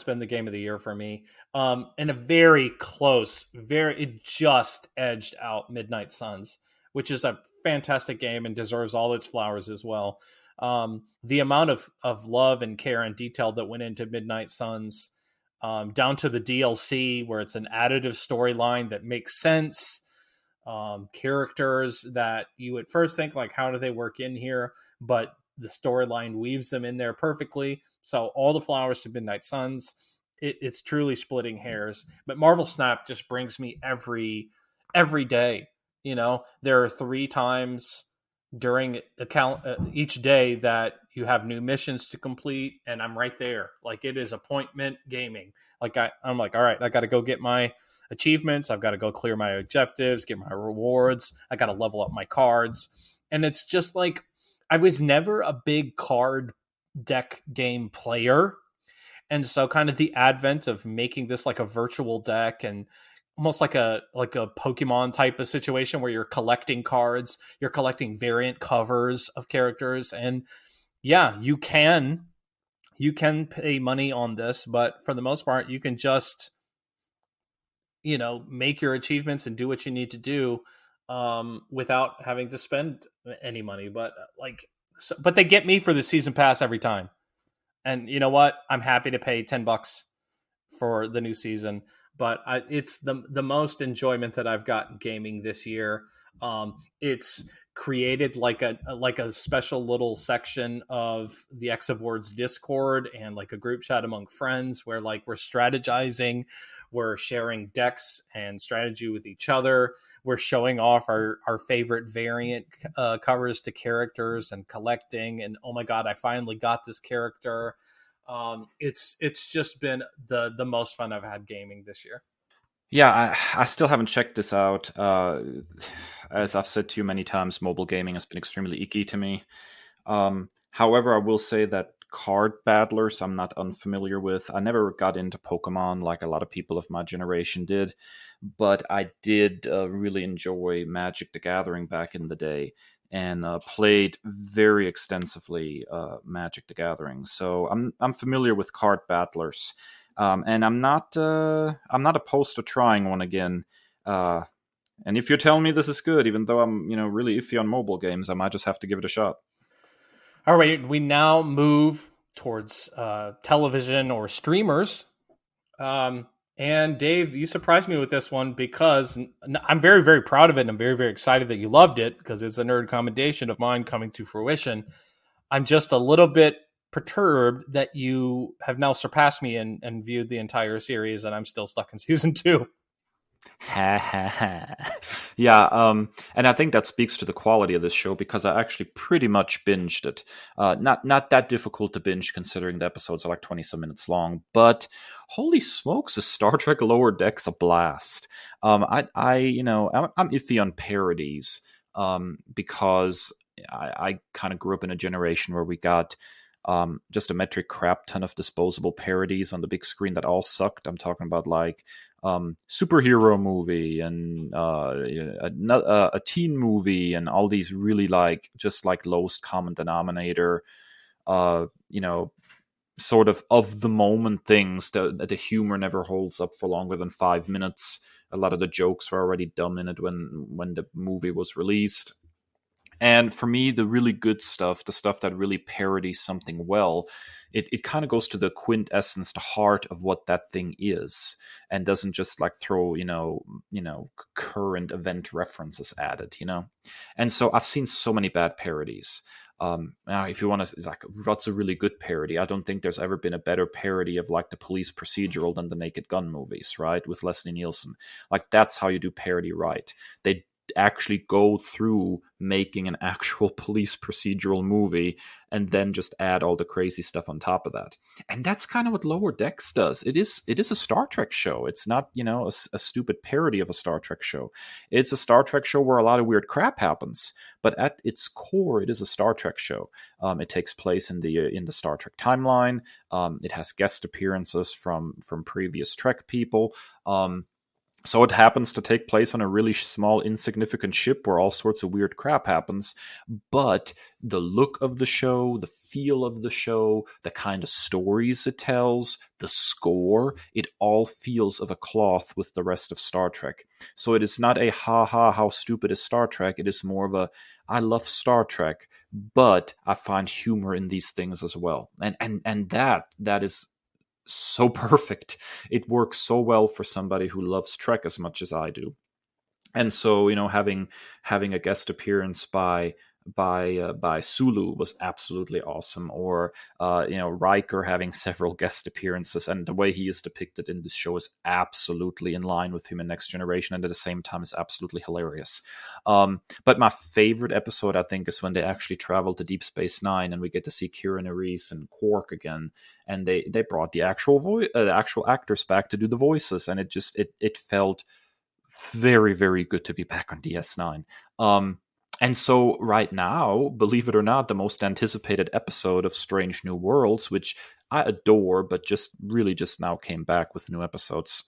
been the game of the year for me. And a very close, it just edged out Midnight Suns, which is a fantastic game and deserves all its flowers as well. The amount of love and care and detail that went into Midnight Suns, down to the DLC where it's an additive storyline that makes sense, characters that you would first think like, how do they work in here? But the storyline weaves them in there perfectly. So all the flowers to Midnight Suns. It's truly splitting hairs. But Marvel Snap just brings me every day. There are 3 times during each day that you have new missions to complete, and I'm right there. Like, it is appointment gaming. Like, I'm like, all right, I got to go get my achievements. I've got to go clear my objectives, get my rewards. I got to level up my cards. And it's just like, I was never a big card deck game player. And so kind of the advent of making this like a virtual deck and almost like a Pokemon type of situation where you're collecting cards, you're collecting variant covers of characters. And yeah, you can pay money on this, but for the most part, you can just, make your achievements and do what you need to do, without having to spend any money. But but they get me for the season pass every time. And you know what? I'm happy to pay $10 for the new season. But it's the most enjoyment that I've gotten gaming this year. It's created like a special little section of the X of Words Discord and like a group chat among friends where like we're strategizing, we're sharing decks and strategy with each other. We're showing off our favorite variant covers to characters and collecting. And oh my God, I finally got this character. It's just been the most fun I've had gaming this year. Yeah, I still haven't checked this out. As I've said to you many times, mobile gaming has been extremely icky to me. However, I will say that card battlers I'm not unfamiliar with. I never got into Pokemon like a lot of people of my generation did, but I did really enjoy Magic the Gathering back in the day, and played very extensively Magic the Gathering. So I'm familiar with card battlers. And I'm not opposed to trying one again. And if you're telling me this is good, even though I'm really iffy on mobile games, I might just have to give it a shot. All right, we now move towards television or streamers. And Dave, you surprised me with this one because I'm very, very proud of it. And I'm very, very excited that you loved it because it's a nerd commendation of mine coming to fruition. I'm just a little bit perturbed that you have now surpassed me and viewed the entire series, and I'm still stuck in season 2. Yeah, and I think that speaks to the quality of this show because I actually pretty much binged it. Not that difficult to binge considering the episodes are like 20-some minutes long, but holy smokes, is Star Trek Lower Decks a blast. I'm iffy on parodies because I kind of grew up in a generation where we got just a metric crap ton of disposable parodies on the big screen that all sucked. I'm talking about like superhero movie and a teen movie and all these really like just like lowest common denominator sort of the moment things. The humor never holds up for longer than 5 minutes. A lot of the jokes were already done in it when the movie was released. And for me, the really good stuff, the stuff that really parodies something well, it kind of goes to the quintessence, the heart of what that thing is, and doesn't just like throw, current event references at it, And so I've seen so many bad parodies. Now, if you want to, like, what's a really good parody? I don't think there's ever been a better parody of like the police procedural than the Naked Gun movies, right? With Leslie Nielsen. Like, that's how you do parody right. They actually go through making an actual police procedural movie and then just add all the crazy stuff on top of that. And that's kind of what Lower Decks does. It is a Star Trek show. It's not, a stupid parody of a Star Trek show. It's a Star Trek show where a lot of weird crap happens, but at its core, it is a Star Trek show. It takes place in the Star Trek timeline. It has guest appearances from previous Trek people. So it happens to take place on a really small, insignificant ship where all sorts of weird crap happens. But the look of the show, the feel of the show, the kind of stories it tells, the score, it all feels of a cloth with the rest of Star Trek. So it is not a how stupid is Star Trek. It is more of a, I love Star Trek, but I find humor in these things as well. And that is so perfect. It works so well for somebody who loves Trek as much as I do. And so, having a guest appearance by Sulu was absolutely awesome. Or Riker having several guest appearances, and the way he is depicted in this show is absolutely in line with him in Next Generation, and at the same time is absolutely hilarious. But my favorite episode, I think, is when they actually travel to Deep Space Nine and we get to see Kira Nerys and Quark again, and they brought the actual actors back to do the voices, and it felt very, very good to be back on DS9. And so right now, believe it or not, the most anticipated episode of Strange New Worlds, which I adore, but just now came back with new episodes,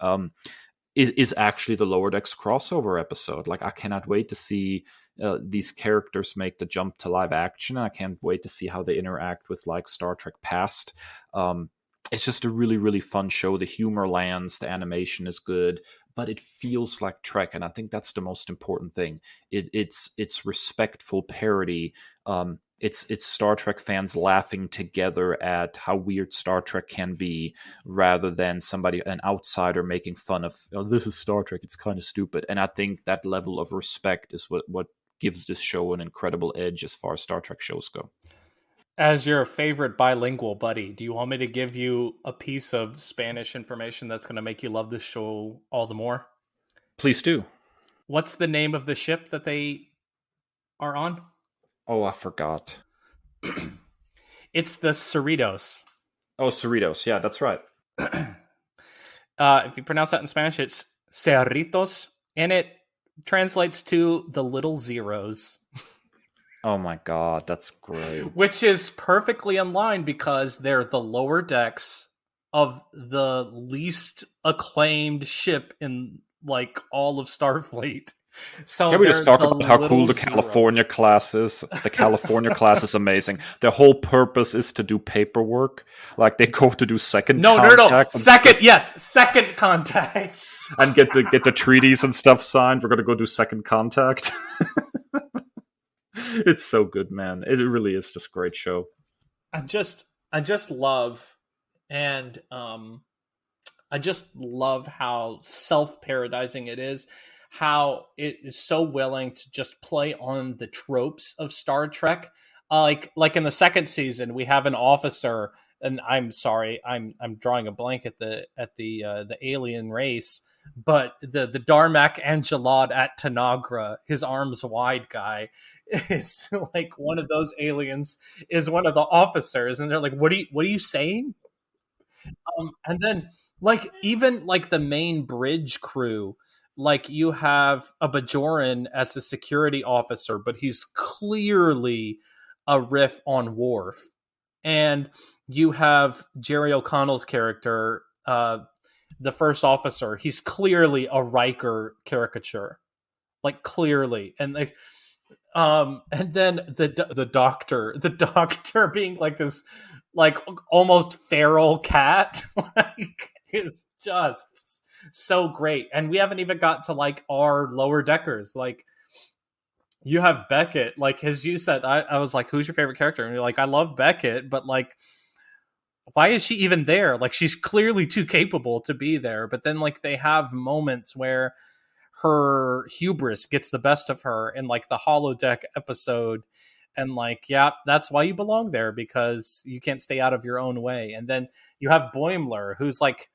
is actually the Lower Decks crossover episode. Like, I cannot wait to see these characters make the jump to live action. I can't wait to see how they interact with like Star Trek Past. It's just a really, really fun show. The humor lands, the animation is good, but it feels like Trek, and I think that's the most important thing. It's respectful parody. It's Star Trek fans laughing together at how weird Star Trek can be, rather than an outsider making fun of, oh, this is Star Trek, it's kind of stupid. And I think that level of respect is what gives this show an incredible edge as far as Star Trek shows go. As your favorite bilingual buddy, do you want me to give you a piece of Spanish information that's going to make you love this show all the more? Please do. What's the name of the ship that they are on? Oh, I forgot. It's the Cerritos. Oh, Cerritos. Yeah, that's right. If you pronounce that in Spanish, it's Cerritos, and it translates to the little zeros. Oh my God, that's great. Which is perfectly in line because they're the lower decks of the least acclaimed ship in like all of Starfleet. So can we just talk about how cool the California class is? The California class is amazing. Their whole purpose is to do paperwork. Like, they go to do second contact. Second contact. And get the treaties and stuff signed. We're going to go do second contact. It's so good, man. It really is just a great show. I just love, and I just love how self-parodizing it is. How it is so willing to just play on the tropes of Star Trek. Like in the second season, we have an officer, and I'm sorry, I'm drawing a blank at the alien race, but the Darmak Angelad at Tanagra, his arms wide guy, is like one of those aliens, is one of the officers, and they're like, what are you saying? And then like even like the main bridge crew, like you have a Bajoran as the security officer, but he's clearly a riff on Worf. And you have Jerry O'Connell's character, the first officer. He's clearly a Riker caricature, like clearly. And like, and then the doctor being like this like almost feral cat, like is just so great. And we haven't even got to like our lower deckers. Like you have Beckett, like as you said, I was like, who's your favorite character? And you're like, I love Beckett, but like, why is she even there? Like she's clearly too capable to be there. But then like they have moments where her hubris gets the best of her in like the holodeck episode, and like, yeah, that's why you belong there, because you can't stay out of your own way. And then you have Boimler, who's like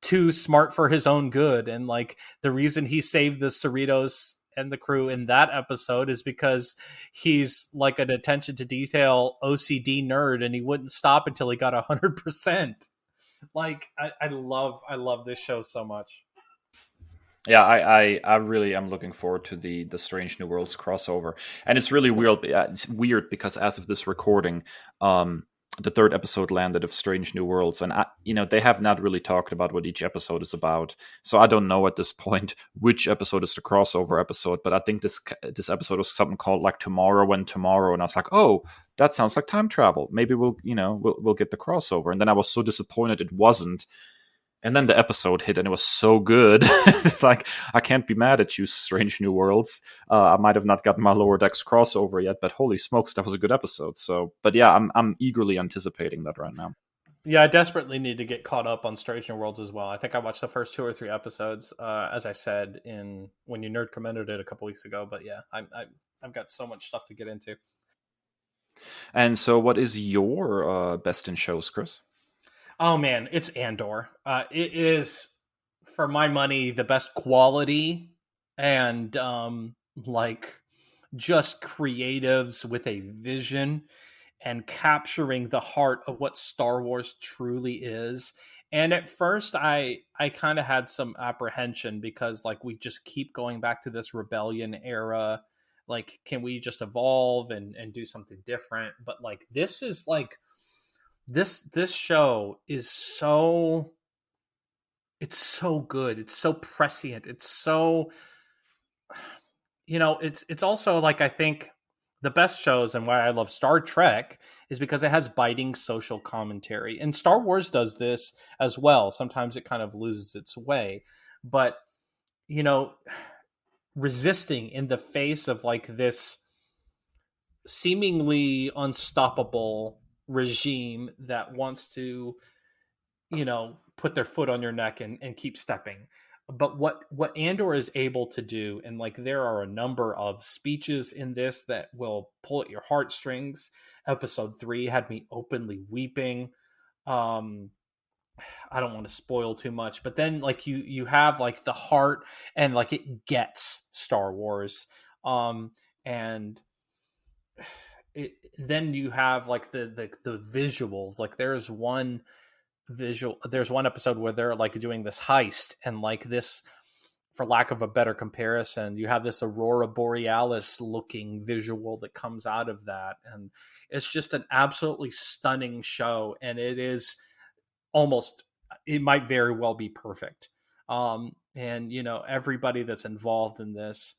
too smart for his own good, and like the reason he saved the Cerritos and the crew in that episode is because he's like an attention to detail OCD nerd, and he wouldn't stop until he got 100%. Like I love this show so much. Yeah, I really am looking forward to the Strange New Worlds crossover, and it's really weird. It's weird because as of this recording, the third episode landed of Strange New Worlds, and they have not really talked about what each episode is about. So I don't know at this point which episode is the crossover episode. But I think this episode was something called like Tomorrow and Tomorrow, and I was like, oh, that sounds like time travel. Maybe we'll get the crossover. And then I was so disappointed it wasn't. And then the episode hit, and it was so good. It's like, I can't be mad at you, Strange New Worlds. I might have not gotten my Lower Decks crossover yet, but holy smokes, that was a good episode. So, but yeah, I'm eagerly anticipating that right now. Yeah, I desperately need to get caught up on Strange New Worlds as well. I think I watched the first 2 or 3 episodes, as I said in when you nerd commended it a couple weeks ago. But yeah, I've got so much stuff to get into. And so, what is your best in shows, Chris? Oh man, it's Andor. It is, for my money, the best quality and like just creatives with a vision and capturing the heart of what Star Wars truly is. And at first I kind of had some apprehension because like we just keep going back to this rebellion era. Like, can we just evolve and do something different? But like this is like this show is so, it's so good, it's so prescient, it's so, it's also like, I think the best shows and why I love Star Trek is because it has biting social commentary, and Star Wars does this as well. Sometimes it kind of loses its way, but you know resisting in the face of like this seemingly unstoppable regime that wants to put their foot on your neck and keep stepping. But what Andor is able to do, and like there are a number of speeches in this that will pull at your heartstrings. Episode 3 had me openly weeping. I don't want to spoil too much, but then like you have like the heart, and like it gets Star Wars. And then you have like the visuals. Like there's one episode where they're like doing this heist, and like this, for lack of a better comparison, you have this Aurora Borealis looking visual that comes out of that, and it's just an absolutely stunning show. And it might very well be perfect. And everybody that's involved in this,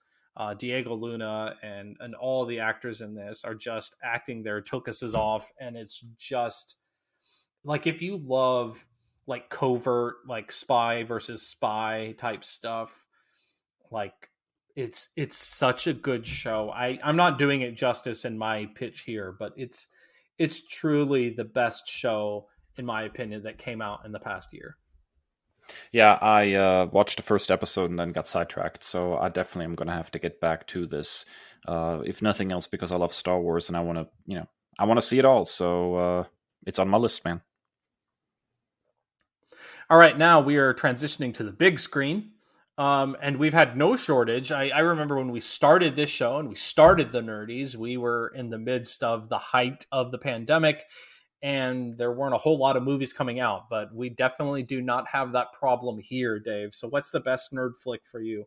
Diego Luna and all the actors in this are just acting their tokuses off, and it's just like, if you love like covert, like spy versus spy type stuff, like it's such a good show. I'm not doing it justice in my pitch here, but it's truly the best show, in my opinion, that came out in the past year. Yeah, I watched the first episode and then got sidetracked, so I definitely am going to have to get back to this, if nothing else, because I love Star Wars and I want to see it all. So it's on my list, man. All right, now we are transitioning to the big screen. And we've had no shortage. I remember when we started this show and we started the Nerdies, we were in the midst of the height of the pandemic, and there weren't a whole lot of movies coming out, but we definitely do not have that problem here, Dave. So what's the best nerd flick for you?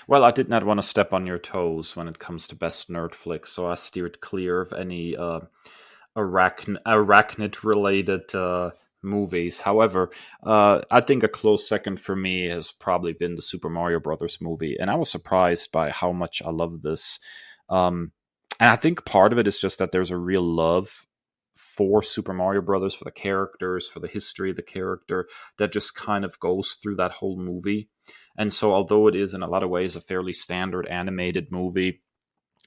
Well, I did not want to step on your toes when it comes to best nerd flick, so I steered clear of any arachnid-related movies. However, I think a close second for me has probably been the Super Mario Brothers movie, and I was surprised by how much I love this. And I think part of it is just that there's a real love for Super Mario Brothers, for the characters, for the history of the character, that just kind of goes through that whole movie. And so, although it is in a lot of ways a fairly standard animated movie,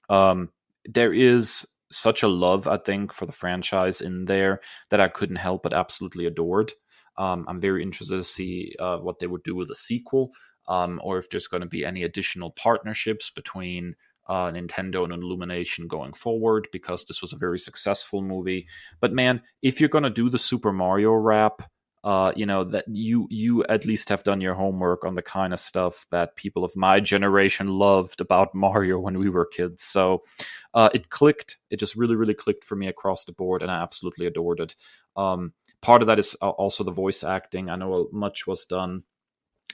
there is such a love, I think, for the franchise in there that I couldn't help but absolutely adored. I'm very interested to see what they would do with a sequel, or if there's going to be any additional partnerships between Nintendo and Illumination going forward, because this was a very successful movie. But man, if you're going to do the Super Mario rap, that you at least have done your homework on the kind of stuff that people of my generation loved about Mario when we were kids. So it clicked. It just really, really clicked for me across the board, and I absolutely adored it. Part of that is also the voice acting. I know much was done.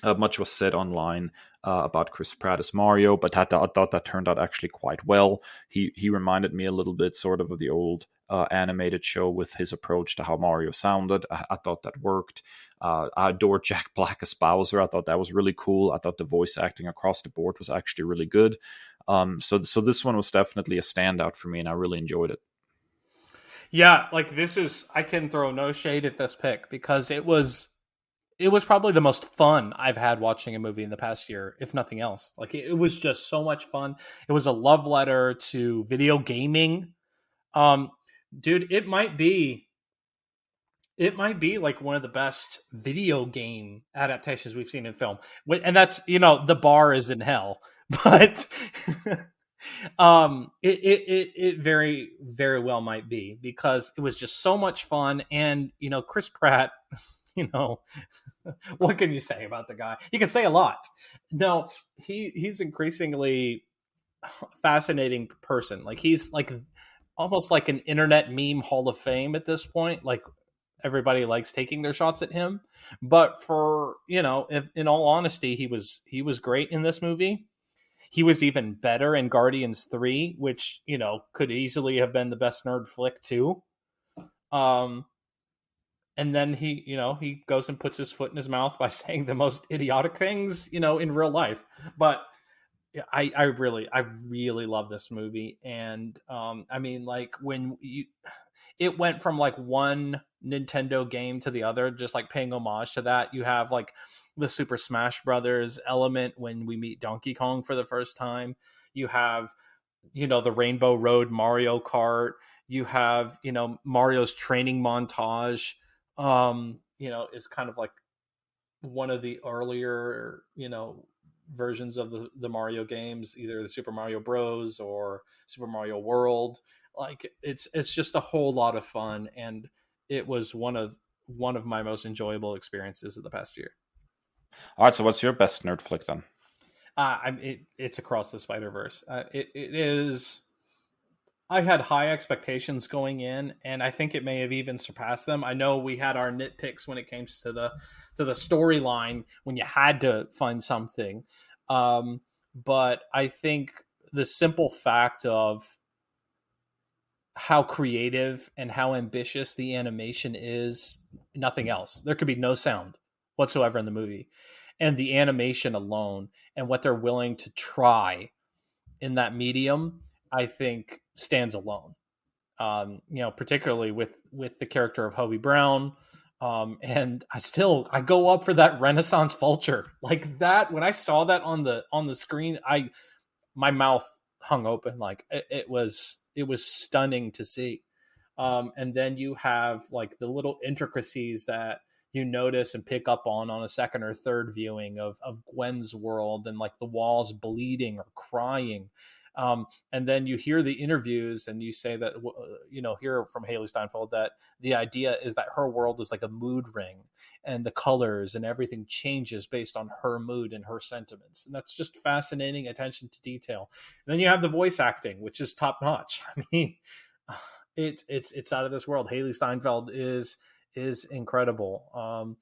Much was said online about Chris Pratt as Mario, but I thought that turned out actually quite well. He reminded me a little bit sort of the old animated show with his approach to how Mario sounded. I thought that worked. I adored Jack Black as Bowser. I thought that was really cool. I thought the voice acting across the board was actually really good. So this one was definitely a standout for me, and I really enjoyed it. Yeah, like I can throw no shade at this pick because it was probably the most fun I've had watching a movie in the past year, if nothing else. Like it was just so much fun. It was a love letter to video gaming. Dude, it might be like one of the best video game adaptations we've seen in film. And that's, the bar is in hell. But it very, very well might be, because it was just so much fun. And, Chris Pratt, what can you say about the guy? You can say a lot. No, he's increasingly fascinating person. Like he's like almost like an internet meme hall of fame at this point. Like everybody likes taking their shots at him. But for, if, in all honesty, he was great in this movie. He was even better in Guardians 3, which, could easily have been the best nerd flick too. And then he goes and puts his foot in his mouth by saying the most idiotic things, in real life. But I really love this movie. And I mean, like it went from like one Nintendo game to the other, just like paying homage to that. You have like the Super Smash Brothers element when we meet Donkey Kong for the first time. You have, the Rainbow Road Mario Kart. You have, Mario's training montage. Is kind of like one of the earlier, versions of the Mario games, either the Super Mario Bros. Or Super Mario World. Like it's just a whole lot of fun, and it was one of my most enjoyable experiences of the past year. All right, so what's your best nerd flick then? It's Across the Spider-Verse. It is. I had high expectations going in, and I think it may have even surpassed them. I know we had our nitpicks when it came to the storyline, when you had to find something, but I think the simple fact of how creative and how ambitious the animation is, nothing else. There could be no sound whatsoever in the movie, and the animation alone and what they're willing to try in that medium, I think stands alone. Particularly with the character of Hobie Brown. And I go up for that Renaissance vulture like that. When I saw that on the screen, my mouth hung open. Like it was stunning to see. And then you have like the little intricacies that you notice and pick up on a second or third viewing of Gwen's world, and like the walls bleeding or crying. And then you hear the interviews, and you say that, hear from Haley Steinfeld that the idea is that her world is like a mood ring, and the colors and everything changes based on her mood and her sentiments. And that's just fascinating attention to detail. And then you have the voice acting, which is top notch. I mean, it's out of this world. Haley Steinfeld is incredible.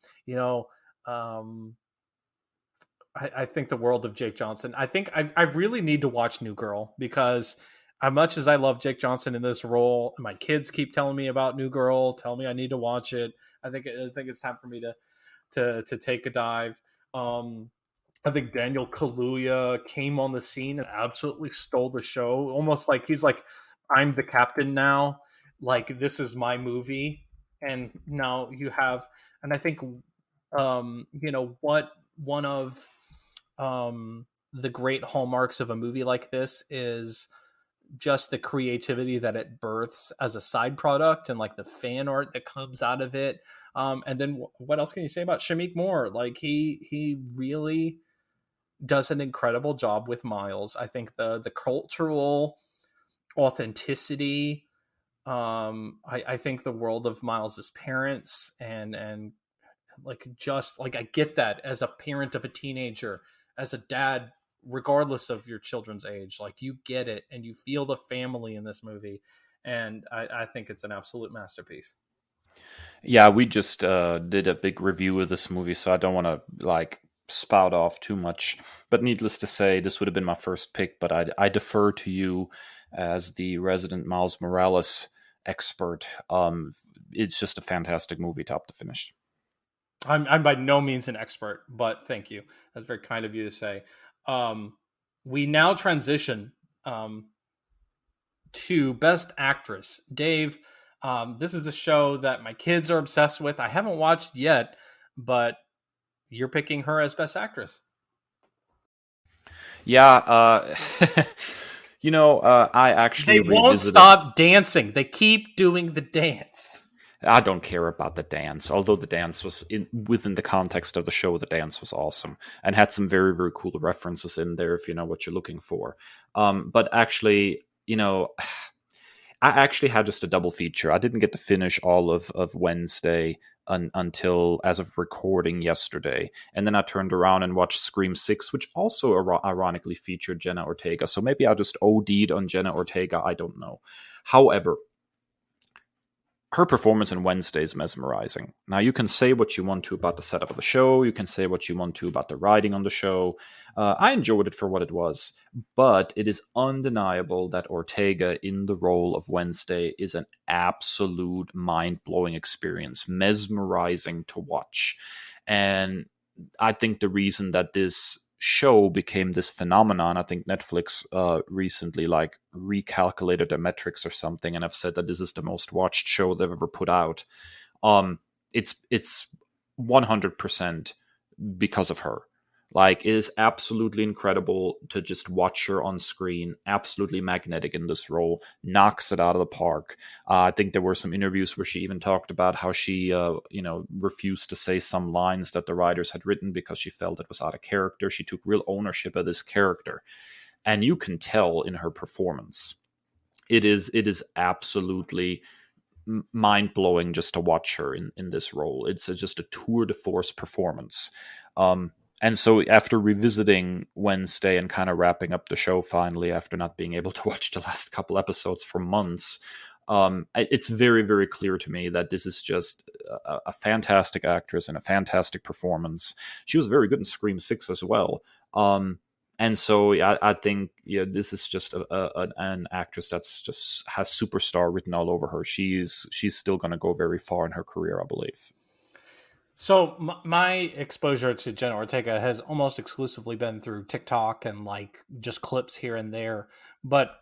I think the world of Jake Johnson. I think I really need to watch New Girl, because as much as I love Jake Johnson in this role, my kids keep telling me about New Girl, tell me I need to watch it. I think it's time for me to take a dive. I think Daniel Kaluuya came on the scene and absolutely stole the show. Almost like he's like, I'm the captain now. like this is my movie, and now you have, and I think what one of the great hallmarks of a movie like this is just the creativity that it births as a side product, and like the fan art that comes out of it. And then what else can you say about Shamik Moore? Like he really does an incredible job with Miles. I think the cultural authenticity. I think the world of Miles's parents and like just like I get that as a parent of a teenager, as a dad, regardless of your children's age, like you get it and you feel the family in this movie, and I think it's an absolute masterpiece. Yeah, we just did a big review of this movie, so I don't want to like spout off too much. But needless to say, this would have been my first pick, but I defer to you as the resident Miles Morales expert. It's just a fantastic movie, top to finish. I'm by no means an expert, but thank you. That's very kind of you to say. We now transition to Best Actress. Dave, this is a show that my kids are obsessed with. I haven't watched yet, but you're picking her as Best Actress. Yeah, I actually They won't stop dancing. They keep doing the dance. I don't care about the dance, although the dance was within the context of the show. The dance was awesome and had some very, very cool references in there if you know what you're looking for. But actually, I actually had just a double feature. I didn't get to finish all of Wednesday until as of recording yesterday. And then I turned around and watched Scream 6, which also ironically featured Jenna Ortega. So maybe I just OD'd on Jenna Ortega. I don't know. However, her performance on Wednesday is mesmerizing. Now, you can say what you want to about the setup of the show. You can say what you want to about the writing on the show. I enjoyed it for what it was, but it is undeniable that Ortega in the role of Wednesday is an absolute mind-blowing experience, mesmerizing to watch. And I think the reason that this show became this phenomenon, I think Netflix recently like recalculated their metrics or something and have said that this is the most watched show they've ever put out. It's 100% because of her. Like, it is absolutely incredible to just watch her on screen. Absolutely magnetic in this role. Knocks it out of the park. I think there were some interviews where she even talked about how she, refused to say some lines that the writers had written because she felt it was out of character. She took real ownership of this character. And you can tell in her performance. It is absolutely mind-blowing just to watch her in this role. It's just a tour de force performance. And so after revisiting Wednesday and kind of wrapping up the show finally after not being able to watch the last couple episodes for months, it's very, very clear to me that this is just a fantastic actress and a fantastic performance. She was very good in Scream 6 as well. And so I think this is just an actress that's just has superstar written all over her. She's still going to go very far in her career, I believe. So my exposure to Jenna Ortega has almost exclusively been through TikTok and like just clips here and there, but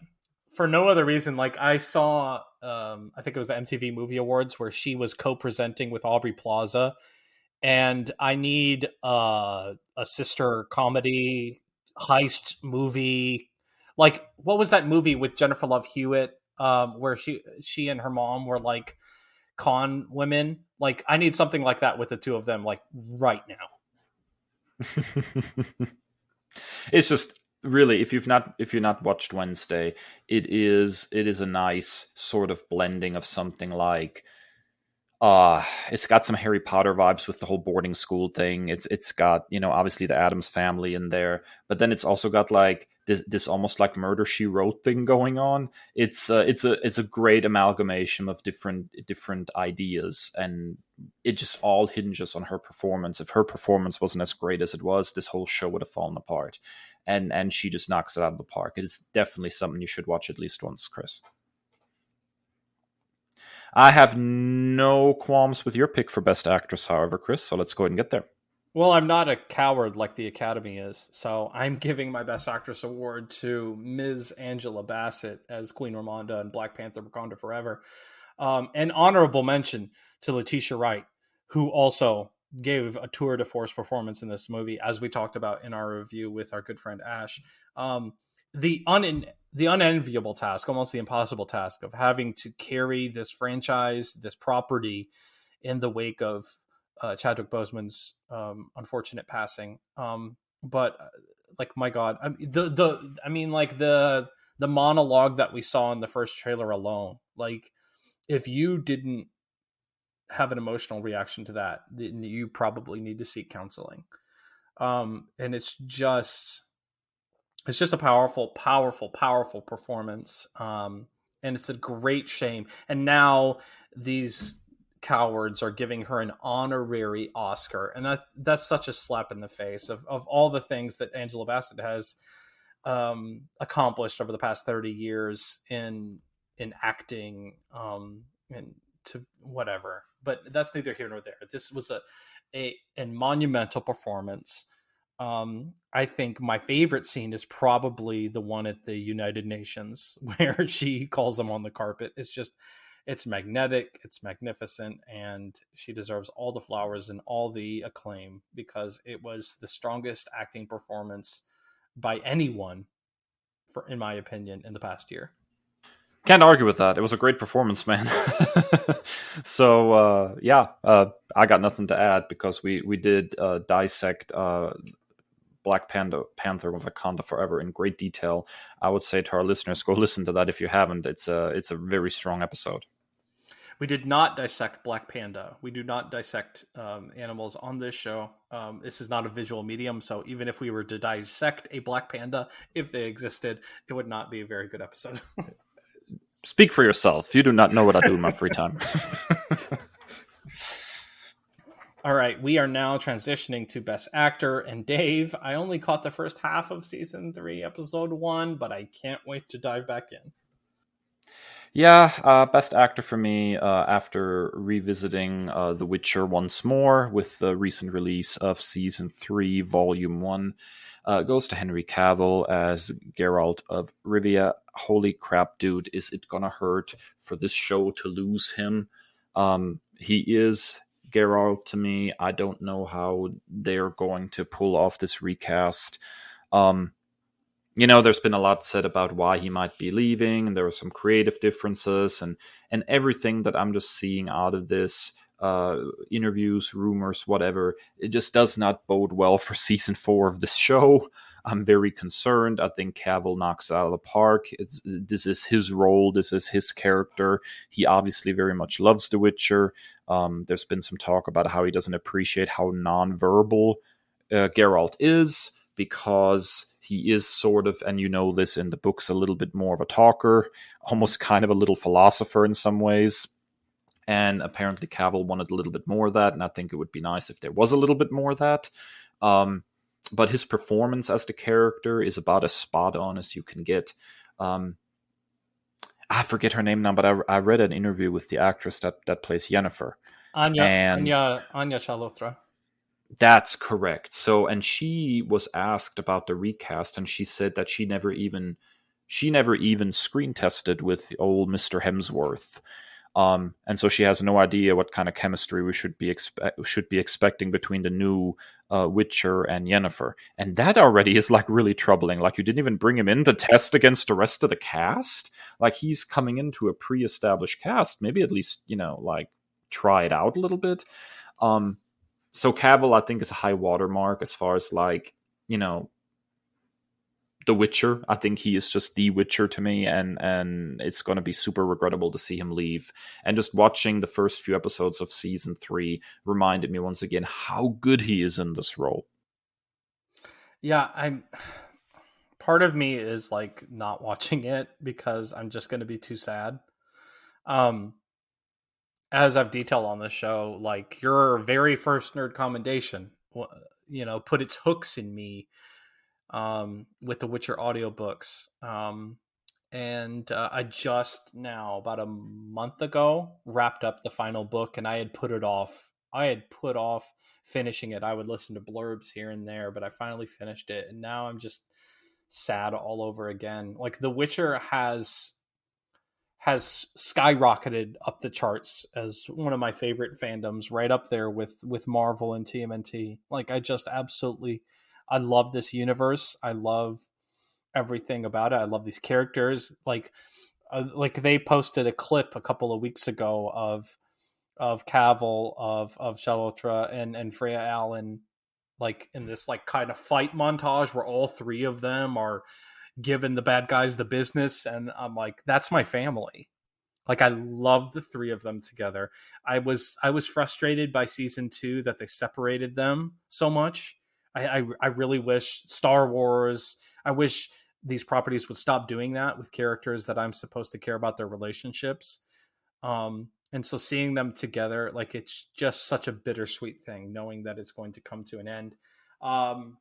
for no other reason. Like I saw, I think it was the MTV Movie Awards where she was co-presenting with Aubrey Plaza, and I need a sister comedy heist movie. Like, what was that movie with Jennifer Love Hewitt, where she and her mom were like con women? Like, I need something like that with the two of them, like right now. It's just really, if you've not watched Wednesday, it is a nice sort of blending of something like it's got some Harry Potter vibes with the whole boarding school thing. It's got, obviously the Addams family in there, but then it's also got like this almost like Murder She Wrote thing going on. It's a great amalgamation of different ideas, and it just all hinges on her performance. If her performance wasn't as great as it was, this whole show would have fallen apart. And she just knocks it out of the park. It is definitely something you should watch at least once, Chris. I have no qualms with your pick for Best Actress, however, Chris, so let's go ahead and get there. Well, I'm not a coward like the Academy is, so I'm giving my Best Actress award to Ms. Angela Bassett as Queen Ramonda in Black Panther: Wakanda Forever. An honorable mention to Letitia Wright, who also gave a tour de force performance in this movie, as we talked about in our review with our good friend Ash. The unenviable task, almost the impossible task, of having to carry this franchise, this property, in the wake of Chadwick Boseman's unfortunate passing. But like, my God, the monologue that we saw in the first trailer alone, like, if you didn't have an emotional reaction to that, then you probably need to seek counseling. And it's just a powerful performance. And it's a great shame. And now these cowards are giving her an honorary Oscar, and that's such a slap in the face of all the things that Angela Bassett has accomplished over the past 30 years in acting, and to whatever. But that's neither here nor there. This was a monumental performance. I think my favorite scene is probably the one at the United Nations where she calls them on the carpet. It's magnetic, it's magnificent, and she deserves all the flowers and all the acclaim, because it was the strongest acting performance by anyone, in my opinion, in the past year. Can't argue with that. It was a great performance, man. So I got nothing to add, because we did dissect Black Panther Wakanda Forever in great detail. I would say to our listeners, go listen to that if you haven't. It's a very strong episode. We did not dissect Black Panda. We do not dissect animals on this show. This is not a visual medium, so even if we were to dissect a Black Panda, if they existed, it would not be a very good episode. Speak for yourself. You do not know what I do in my free time. All right, we are now transitioning to Best Actor. And Dave, I only caught the first half of Season 3, Episode 1, but I can't wait to dive back in. Yeah, Best Actor for me, after revisiting The Witcher once more with the recent release of Season 3, Volume 1, goes to Henry Cavill as Geralt of Rivia. Holy crap, dude, is it gonna hurt for this show to lose him? He is Geralt to me. I don't know how they're going to pull off this recast. There's been a lot said about why he might be leaving, and there were some creative differences, and everything that I'm just seeing out of this, interviews, rumors, whatever, it just does not bode well for Season 4 of this show. I'm very concerned. I think Cavill knocks it out of the park. This is his role. This is his character. He obviously very much loves The Witcher. There's been some talk about how he doesn't appreciate how nonverbal Geralt is, because he is sort of, and you know this in the books, a little bit more of a talker, almost kind of a little philosopher in some ways. And apparently Cavill wanted a little bit more of that, and I think it would be nice if there was a little bit more of that. But his performance as the character is about as spot on as you can get. I forget her name now, but I read an interview with the actress that plays Yennefer. Anya Chalotra. That's correct. So, and she was asked about the recast, and she said that she never even screen tested with old Mr. Hemsworth. And so she has no idea what kind of chemistry we should be expecting between the new Witcher and Yennefer. And that already is like really troubling. Like, you didn't even bring him in to test against the rest of the cast. Like, he's coming into a pre-established cast. Maybe at least, like, try it out a little bit. So Cavill, I think, is a high watermark as far as, like, The Witcher. I think he is just the Witcher to me, and it's going to be super regrettable to see him leave. And just watching the first few episodes of Season 3 reminded me once again how good he is in this role. Yeah, part of me is like not watching it because I'm just going to be too sad. As I've detailed on the show, like, your very first nerd commendation, put its hooks in me with the Witcher audiobooks. And I just now, about a month ago, wrapped up the final book, and I had put off finishing it. I would listen to blurbs here and there, but I finally finished it, and now I'm just sad all over again. Like, The Witcher has has skyrocketed up the charts as one of my favorite fandoms, right up there with Marvel and TMNT. Like, I just absolutely, I love this universe. I love everything about it. I love these characters. Like they posted a clip a couple of weeks ago of Cavill, of Chalotra and Freya Allen, like in this like kind of fight montage where all three of them are giving the bad guys the business, and I'm like, that's my family. Like, I love the three of them together. I was frustrated by season 2 that they separated them so much. I really wish Star Wars. I wish these properties would stop doing that with characters that I'm supposed to care about their relationships. And so seeing them together, like, it's just such a bittersweet thing, knowing that it's going to come to an end. Um,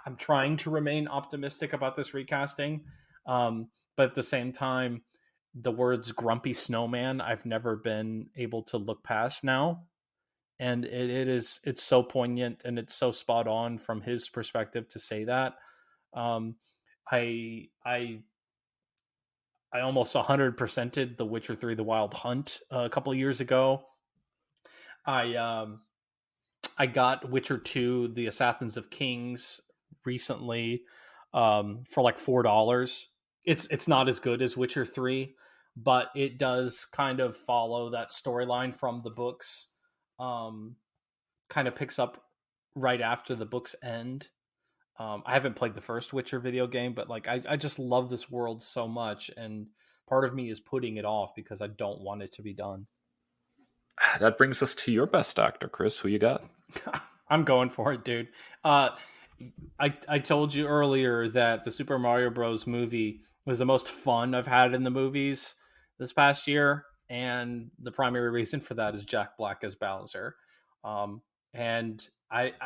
I'm trying to remain optimistic about this recasting, but at the same time, the words "grumpy snowman" I've never been able to look past now, and it's so poignant and it's so spot on from his perspective to say that. Um, I almost 100%ed The Witcher 3: The Wild Hunt a couple of years ago. I I got Witcher 2: The Assassins of Kings recently, for like $4. It's not as good as Witcher 3, but it does kind of follow that storyline from the books. Um, Kind of picks up right after the books end. I haven't played the first Witcher video game, but like I just love this world so much, and part of me is putting it off because I don't want it to be done. That brings us to your best actor, Chris. Who you got? I'm going for it, dude. Uh, I told you earlier that the Super Mario Bros. Movie was the most fun I've had in the movies this past year, and the primary reason for that is Jack Black as Bowser. And I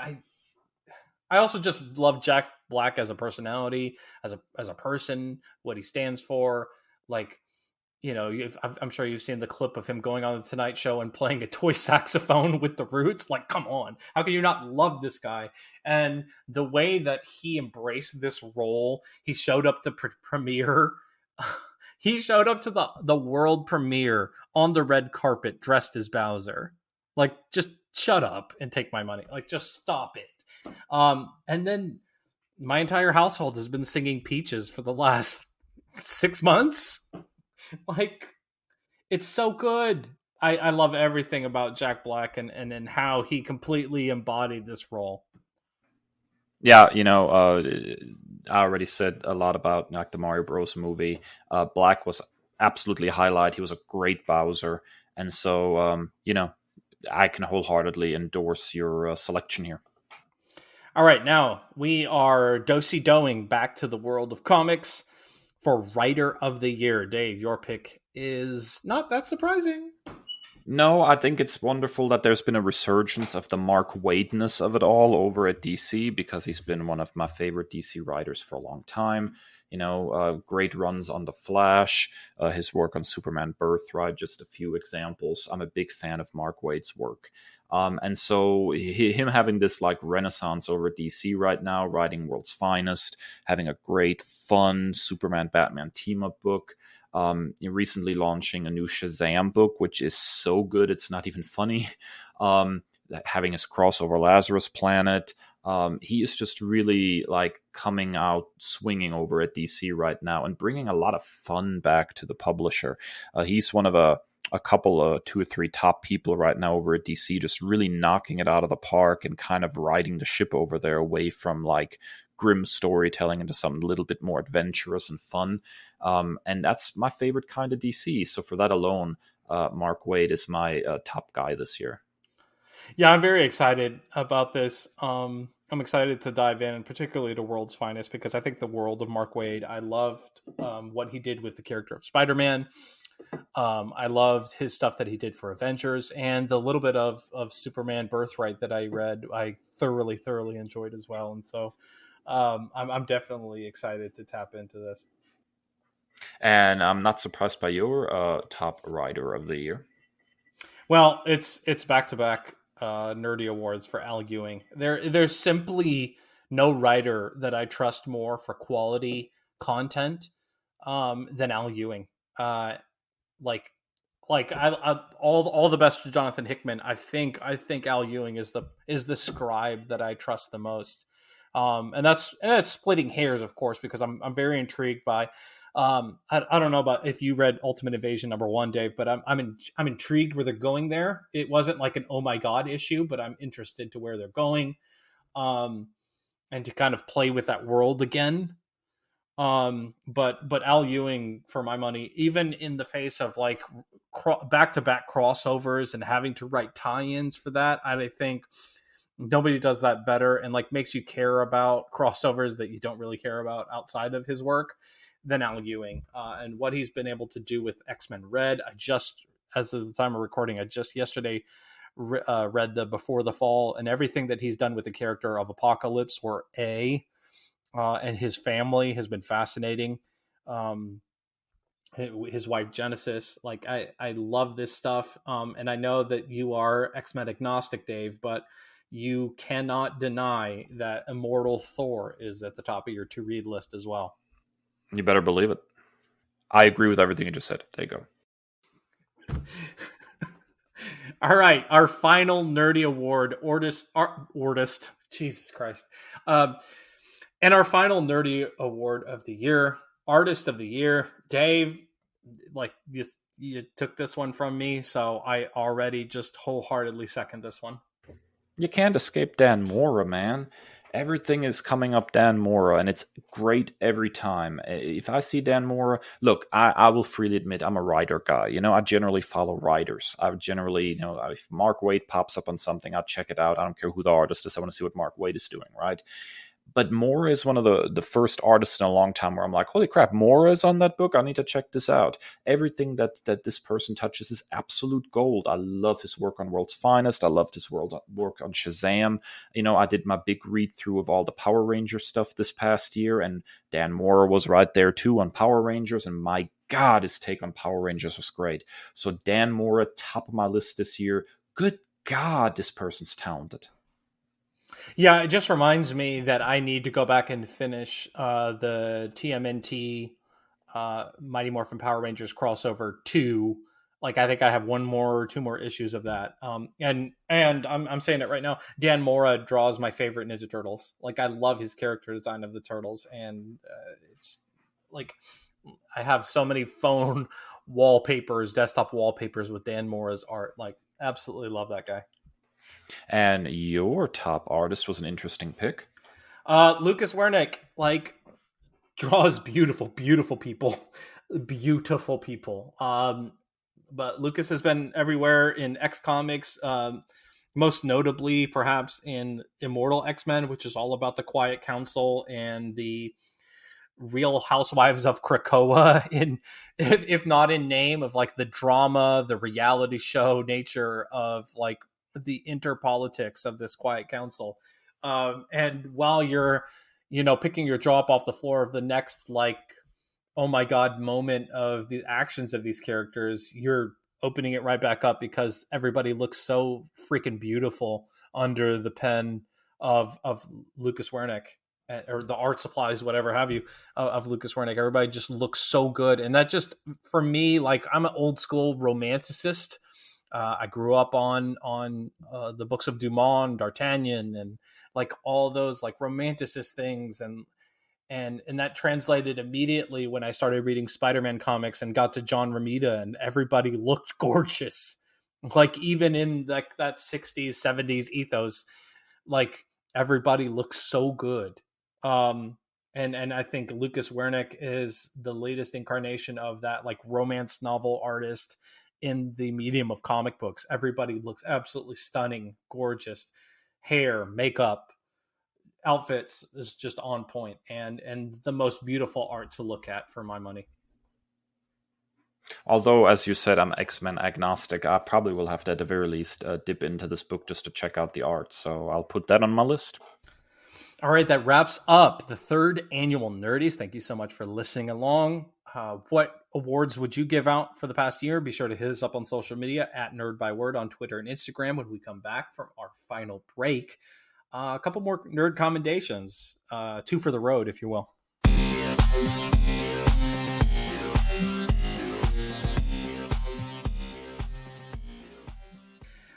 also just love Jack Black as a personality, as a person, what he stands for. Like, you know, I'm sure you've seen the clip of him going on the Tonight Show and playing a toy saxophone with the Roots. Like, come on, how can you not love this guy? And the way that he embraced this role, he showed up to premiere. He showed up to the world premiere on the red carpet dressed as Bowser. Like, just shut up and take my money. Like, just stop it. And then my entire household has been singing Peaches for the last 6 months. Like, it's so good. I love everything about Jack Black and how he completely embodied this role. Yeah, I already said a lot about like the Mario Bros. Movie. Black was absolutely a highlight. He was a great Bowser, and so I can wholeheartedly endorse your selection here. All right, now we are do-si-doing back to the world of comics for Writer of the Year. Dave, your pick is not that surprising. No, I think it's wonderful that there's been a resurgence of the Mark Waidness of it all over at DC, because he's been one of my favorite DC writers for a long time. Great runs on The Flash, his work on Superman Birthright, just a few examples. I'm a big fan of Mark Waid's work. And so him having this like renaissance over at DC right now, writing World's Finest, having a great, fun Superman Batman team-up book. Recently launching a new Shazam book, which is so good it's not even funny. Having his crossover Lazarus Planet. He is just really like coming out swinging over at DC right now and bringing a lot of fun back to the publisher. He's one of a couple of 2 or 3 top people right now over at DC, just really knocking it out of the park and kind of riding the ship over there away from like grim storytelling into something a little bit more adventurous and fun. And that's my favorite kind of DC. So for that alone, Mark Waid is my top guy this year. Yeah, I'm very excited about this. I'm excited to dive in, particularly to World's Finest, because I think the world of Mark Waid, I loved what he did with the character of Spider-Man. I loved his stuff that he did for Avengers, and the little bit of Superman Birthright that I read, I thoroughly enjoyed as well. And so I'm definitely excited to tap into this. And I'm not surprised by your top writer of the year. Well, it's back to back nerdy awards for Al Ewing. There's simply no writer that I trust more for quality content than Al Ewing. all the best to Jonathan Hickman. I think Al Ewing is the scribe that I trust the most. And that's splitting hairs, of course, because I'm very intrigued by. I don't know about if you read Ultimate Invasion #1, Dave, but I'm intrigued where they're going there. It wasn't like an oh my god issue, but I'm interested to where they're going, and to kind of play with that world again. But Al Ewing, for my money, even in the face of like back-to-back crossovers and having to write tie-ins for that, I think nobody does that better, and like makes you care about crossovers that you don't really care about outside of his work than Al Ewing, and what he's been able to do with X-Men Red. As of the time of recording, I just yesterday read the Before the Fall, and everything that he's done with the character of Apocalypse and his family has been fascinating. His wife Genesis, like I love this stuff, and I know that you are X-Men agnostic, Dave, but you cannot deny that Immortal Thor is at the top of your to read list as well. You better believe it. I agree with everything you just said. There you go. All right, our final nerdy award, Ortist, Jesus Christ, and our final nerdy award of the year, Artist of the Year, Dave. Like you took this one from me, so I already just wholeheartedly second this one. You can't escape Dan Mora, man. Everything is coming up Dan Mora, and it's great every time. If I see Dan Mora, look, I will freely admit I'm a writer guy. I generally follow writers. I generally, if Mark Waid pops up on something, I'll check it out. I don't care who the artist is. I want to see what Mark Waid is doing, right? But Mora is one of the first artists in a long time where I'm like, holy crap, Mora is on that book. I need to check this out. Everything that this person touches is absolute gold. I love his work on World's Finest. I loved his work on Shazam. I did my big read through of all the Power Rangers stuff this past year, and Dan Mora was right there too on Power Rangers, and my God, his take on Power Rangers was great. So Dan Mora, top of my list this year. Good God, this person's talented. Yeah, it just reminds me that I need to go back and finish the TMNT Mighty Morphin Power Rangers crossover 2. Like, I think I have 1 more or 2 more issues of that. And I'm saying it right now. Dan Mora draws my favorite Ninja Turtles. Like, I love his character design of the Turtles, and it's like I have so many phone wallpapers, desktop wallpapers with Dan Mora's art. Like, absolutely love that guy. And your top artist was an interesting pick. Lucas Wernick, like, draws beautiful people. Beautiful people. But Lucas has been everywhere in X Comics, most notably perhaps in Immortal X-Men, which is all about the Quiet Council and the Real Housewives of Krakoa, if not in name, of like the drama, the reality show nature of like the interpolitics of this Quiet Council. And while you're, picking your jaw up off the floor of the next, like, oh my God moment of the actions of these characters, you're opening it right back up because everybody looks so freaking beautiful under the pen of Lucas Wernick, or the art supplies, whatever have you, of Lucas Wernick. Everybody just looks so good. And that just, for me, like, I'm an old school romanticist. I grew up on the books of Dumas, D'Artagnan, and like all those like romanticist things, and that translated immediately when I started reading Spider-Man comics and got to John Romita, and everybody looked gorgeous. Like, even in like that 60s, 70s ethos, like everybody looks so good. And I think Lucas Wernick is the latest incarnation of that, like, romance novel artist in the medium of comic books. Everybody looks absolutely stunning, gorgeous. Hair, makeup, outfits is just on point, and the most beautiful art to look at for my money. Although, as you said, I'm X-Men agnostic, I probably will have to, at the very least, dip into this book just to check out the art. So I'll put that on my list. All right, that wraps up the 3rd Annual Nerdies. Thank you so much for listening along. What awards would you give out for the past year? Be sure to hit us up on social media at Nerd Byword on Twitter and Instagram when we come back from our final break. A couple more nerd commendations, 2 for the road, if you will.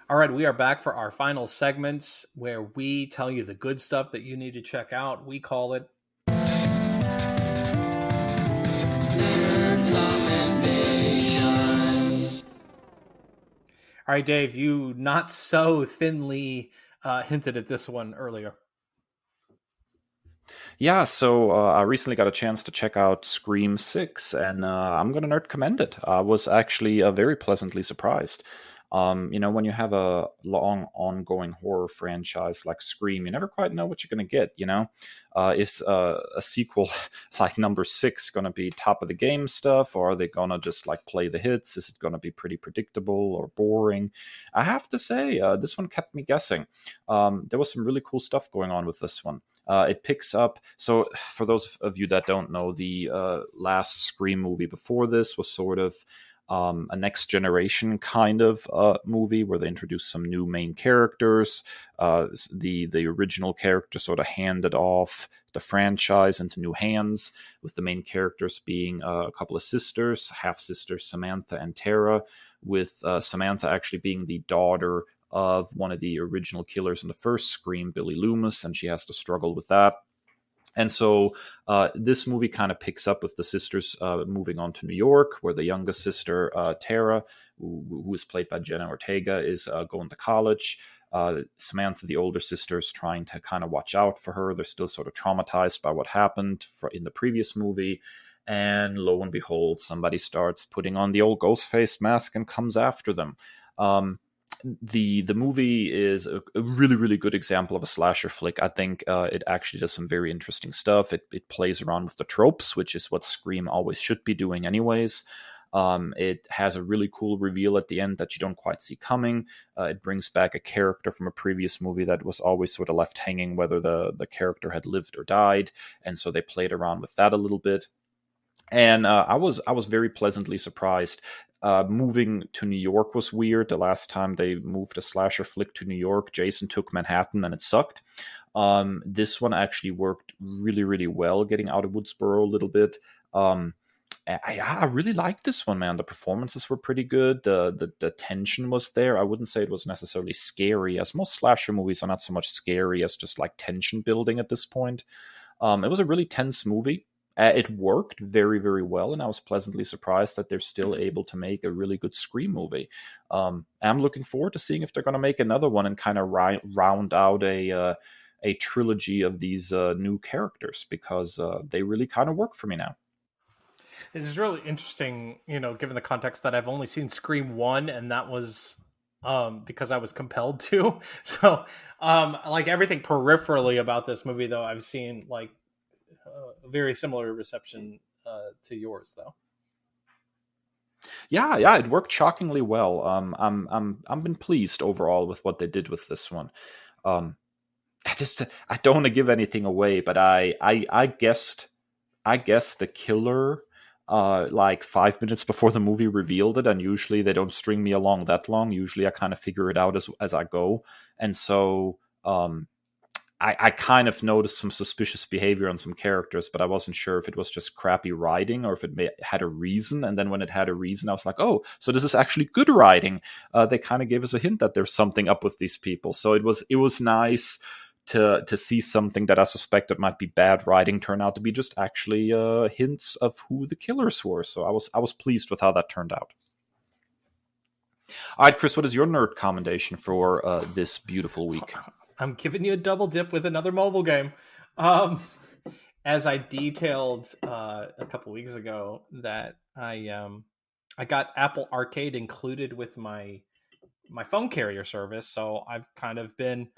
All right, we are back for our final segments where we tell you the good stuff that you need to check out. We call it Commendations. All right, Dave, you not so thinly hinted at this one earlier. Yeah, so I recently got a chance to check out Scream 6, and I'm going to nerd commend it. I was actually very pleasantly surprised. When you have a long ongoing horror franchise like Scream, you never quite know what you're going to get, Is a sequel like number 6 going to be top of the game stuff, or are they going to just like play the hits? Is it going to be pretty predictable or boring? I have to say, this one kept me guessing. There was some really cool stuff going on with this one. It picks up. So, for those of you that don't know, the last Scream movie before this was sort of a next generation kind of movie where they introduced some new main characters. The original character sort of handed off the franchise into new hands, with the main characters being a couple of sisters, half sisters Samantha and Tara, with Samantha actually being the daughter of one of the original killers in the first Scream, Billy Loomis, and she has to struggle with that. And so this movie kind of picks up with the sisters moving on to New York, where the youngest sister, Tara, who is played by Jenna Ortega, is going to college. Samantha, the older sister, is trying to kind of watch out for her. They're still sort of traumatized by what happened in the previous movie. And lo and behold, somebody starts putting on the old ghost face mask and comes after them. The movie is a really, really good example of a slasher flick. I think it actually does some very interesting stuff. It plays around with the tropes, which is what Scream always should be doing anyways. It has a really cool reveal at the end that you don't quite see coming. It brings back a character from a previous movie that was always sort of left hanging, whether the character had lived or died. And so they played around with that a little bit. And I was very pleasantly surprised. Moving to New York was weird. The last time they moved a slasher flick to New York, Jason took Manhattan and it sucked. This one actually worked really, really well, getting out of Woodsboro a little bit. I really liked this one, man. The performances were pretty good. The tension was there. I wouldn't say it was necessarily scary, as most slasher movies are not so much scary as just like tension building at this point. It was a really tense movie. It worked very, very well, and I was pleasantly surprised that they're still able to make a really good Scream movie. I'm looking forward to seeing if they're going to make another one and kind of round out a trilogy of these new characters, because they really kind of work for me now. This is really interesting, given the context that I've only seen Scream 1, and that was because I was compelled to. So, like everything peripherally about this movie, though, I've seen like a very similar reception to yours, though. Yeah, it worked shockingly well. I'm been pleased overall with what they did with this one. I don't want to give anything away, but I guessed the killer like 5 minutes before the movie revealed it, and usually they don't string me along that long. Usually I kind of figure it out as I go, and so I kind of noticed some suspicious behavior on some characters, but I wasn't sure if it was just crappy writing or if it had a reason. And then when it had a reason, I was like, oh, so this is actually good writing. They kind of gave us a hint that there's something up with these people. So it was nice to see something that I suspected might be bad writing turn out to be just actually hints of who the killers were. So I was pleased with how that turned out. All right, Kris, what is your nerd commendation for this beautiful week? I'm giving you a double dip with another mobile game. As I detailed a couple weeks ago, that I got Apple Arcade included with my phone carrier service, so I've kind of been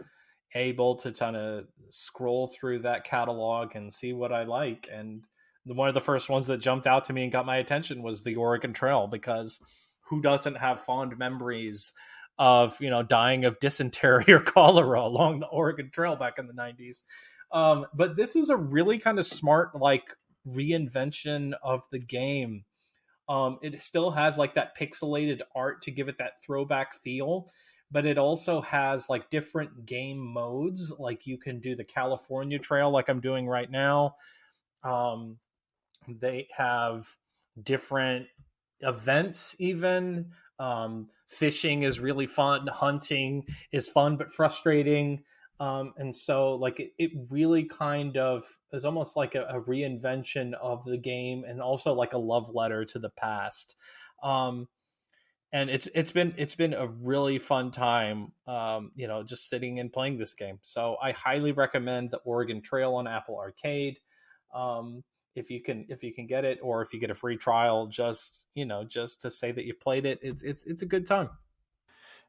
able to kind of scroll through that catalog and see what I like. And one of the first ones that jumped out to me and got my attention was the Oregon Trail, because who doesn't have fond memories of dying of dysentery or cholera along the Oregon Trail back in the 90s. But this is a really kind of smart like reinvention of the game. It still has like that pixelated art to give it that throwback feel, but it also has like different game modes. Like you can do the California Trail like I'm doing right now. They have different events even. Fishing is really fun. Hunting is fun but frustrating. And so like it really kind of is almost like a reinvention of the game, and also like a love letter to the past. And it's been a really fun time, just sitting and playing this game. So I highly recommend the Oregon Trail on Apple Arcade. If you can get it, or if you get a free trial, just to say that you played it, it's a good time.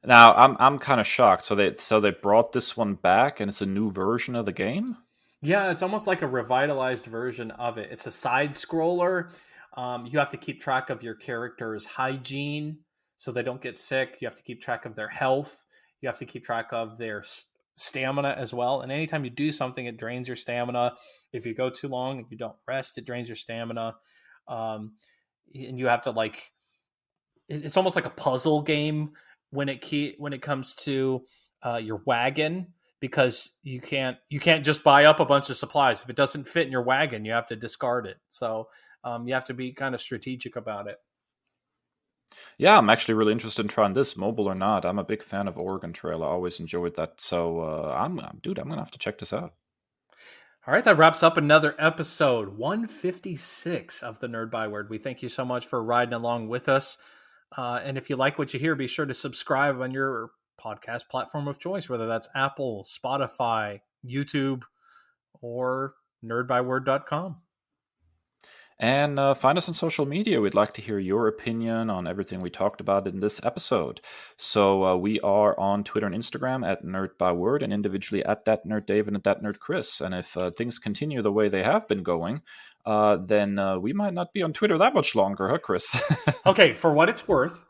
Now I'm kind of shocked. So they brought this one back, and it's a new version of the game. Yeah, it's almost like a revitalized version of it. It's a side scroller. You have to keep track of your character's hygiene so they don't get sick. You have to keep track of their health. You have to keep track of their stamina as well. And anytime you do something, it drains your stamina. If you go too long and you don't rest, it drains your stamina. And you have to it's almost like a puzzle game when it comes to your wagon, because you can't just buy up a bunch of supplies. If it doesn't fit in your wagon, you have to discard it. So you have to be kind of strategic about it. Yeah, I'm actually really interested in trying this, mobile or not. I'm a big fan of Oregon Trail. I always enjoyed that. So I'm gonna have to check this out. All right, that wraps up another episode 156 of the Nerd Byword. We thank you so much for riding along with us. And if you like what you hear, be sure to subscribe on your podcast platform of choice, whether that's Apple, Spotify, YouTube, or nerdbyword.com. And find us on social media. We'd like to hear your opinion on everything we talked about in this episode. So we are on Twitter and Instagram at NerdByWord, and individually at @NerdDave and at @NerdChris. And if things continue the way they have been going, then we might not be on Twitter that much longer, huh, Chris? Okay, for what it's worth,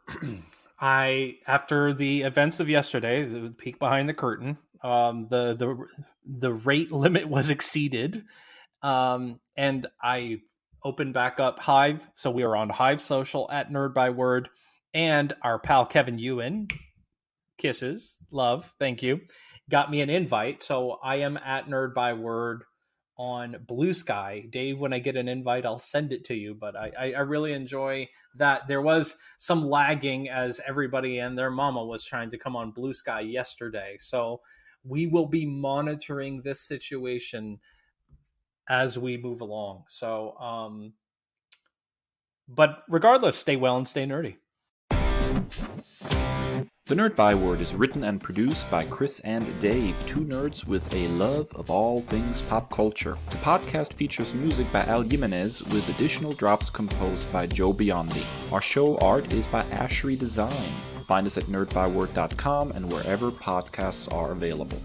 after the events of yesterday, the peek behind the curtain, the rate limit was exceeded, and I opened back up Hive. So we are on Hive Social at Nerd by Word, and our pal Kevin Ewan, kisses, love, thank you, got me an invite. So I am at Nerd by Word on Blue Sky. Dave, when I get an invite, I'll send it to you. But I really enjoy that. There was some lagging as everybody and their mama was trying to come on Blue Sky yesterday. So we will be monitoring this situation as we move along. So, but regardless, stay well and stay nerdy. The Nerd Byword is written and produced by Kris and Dave, two nerds with a love of all things pop culture. The podcast features music by Al Jimenez, with additional drops composed by Joe Biondi. Our show art is by Ashery Design. Find us at nerdbyword.com and wherever podcasts are available.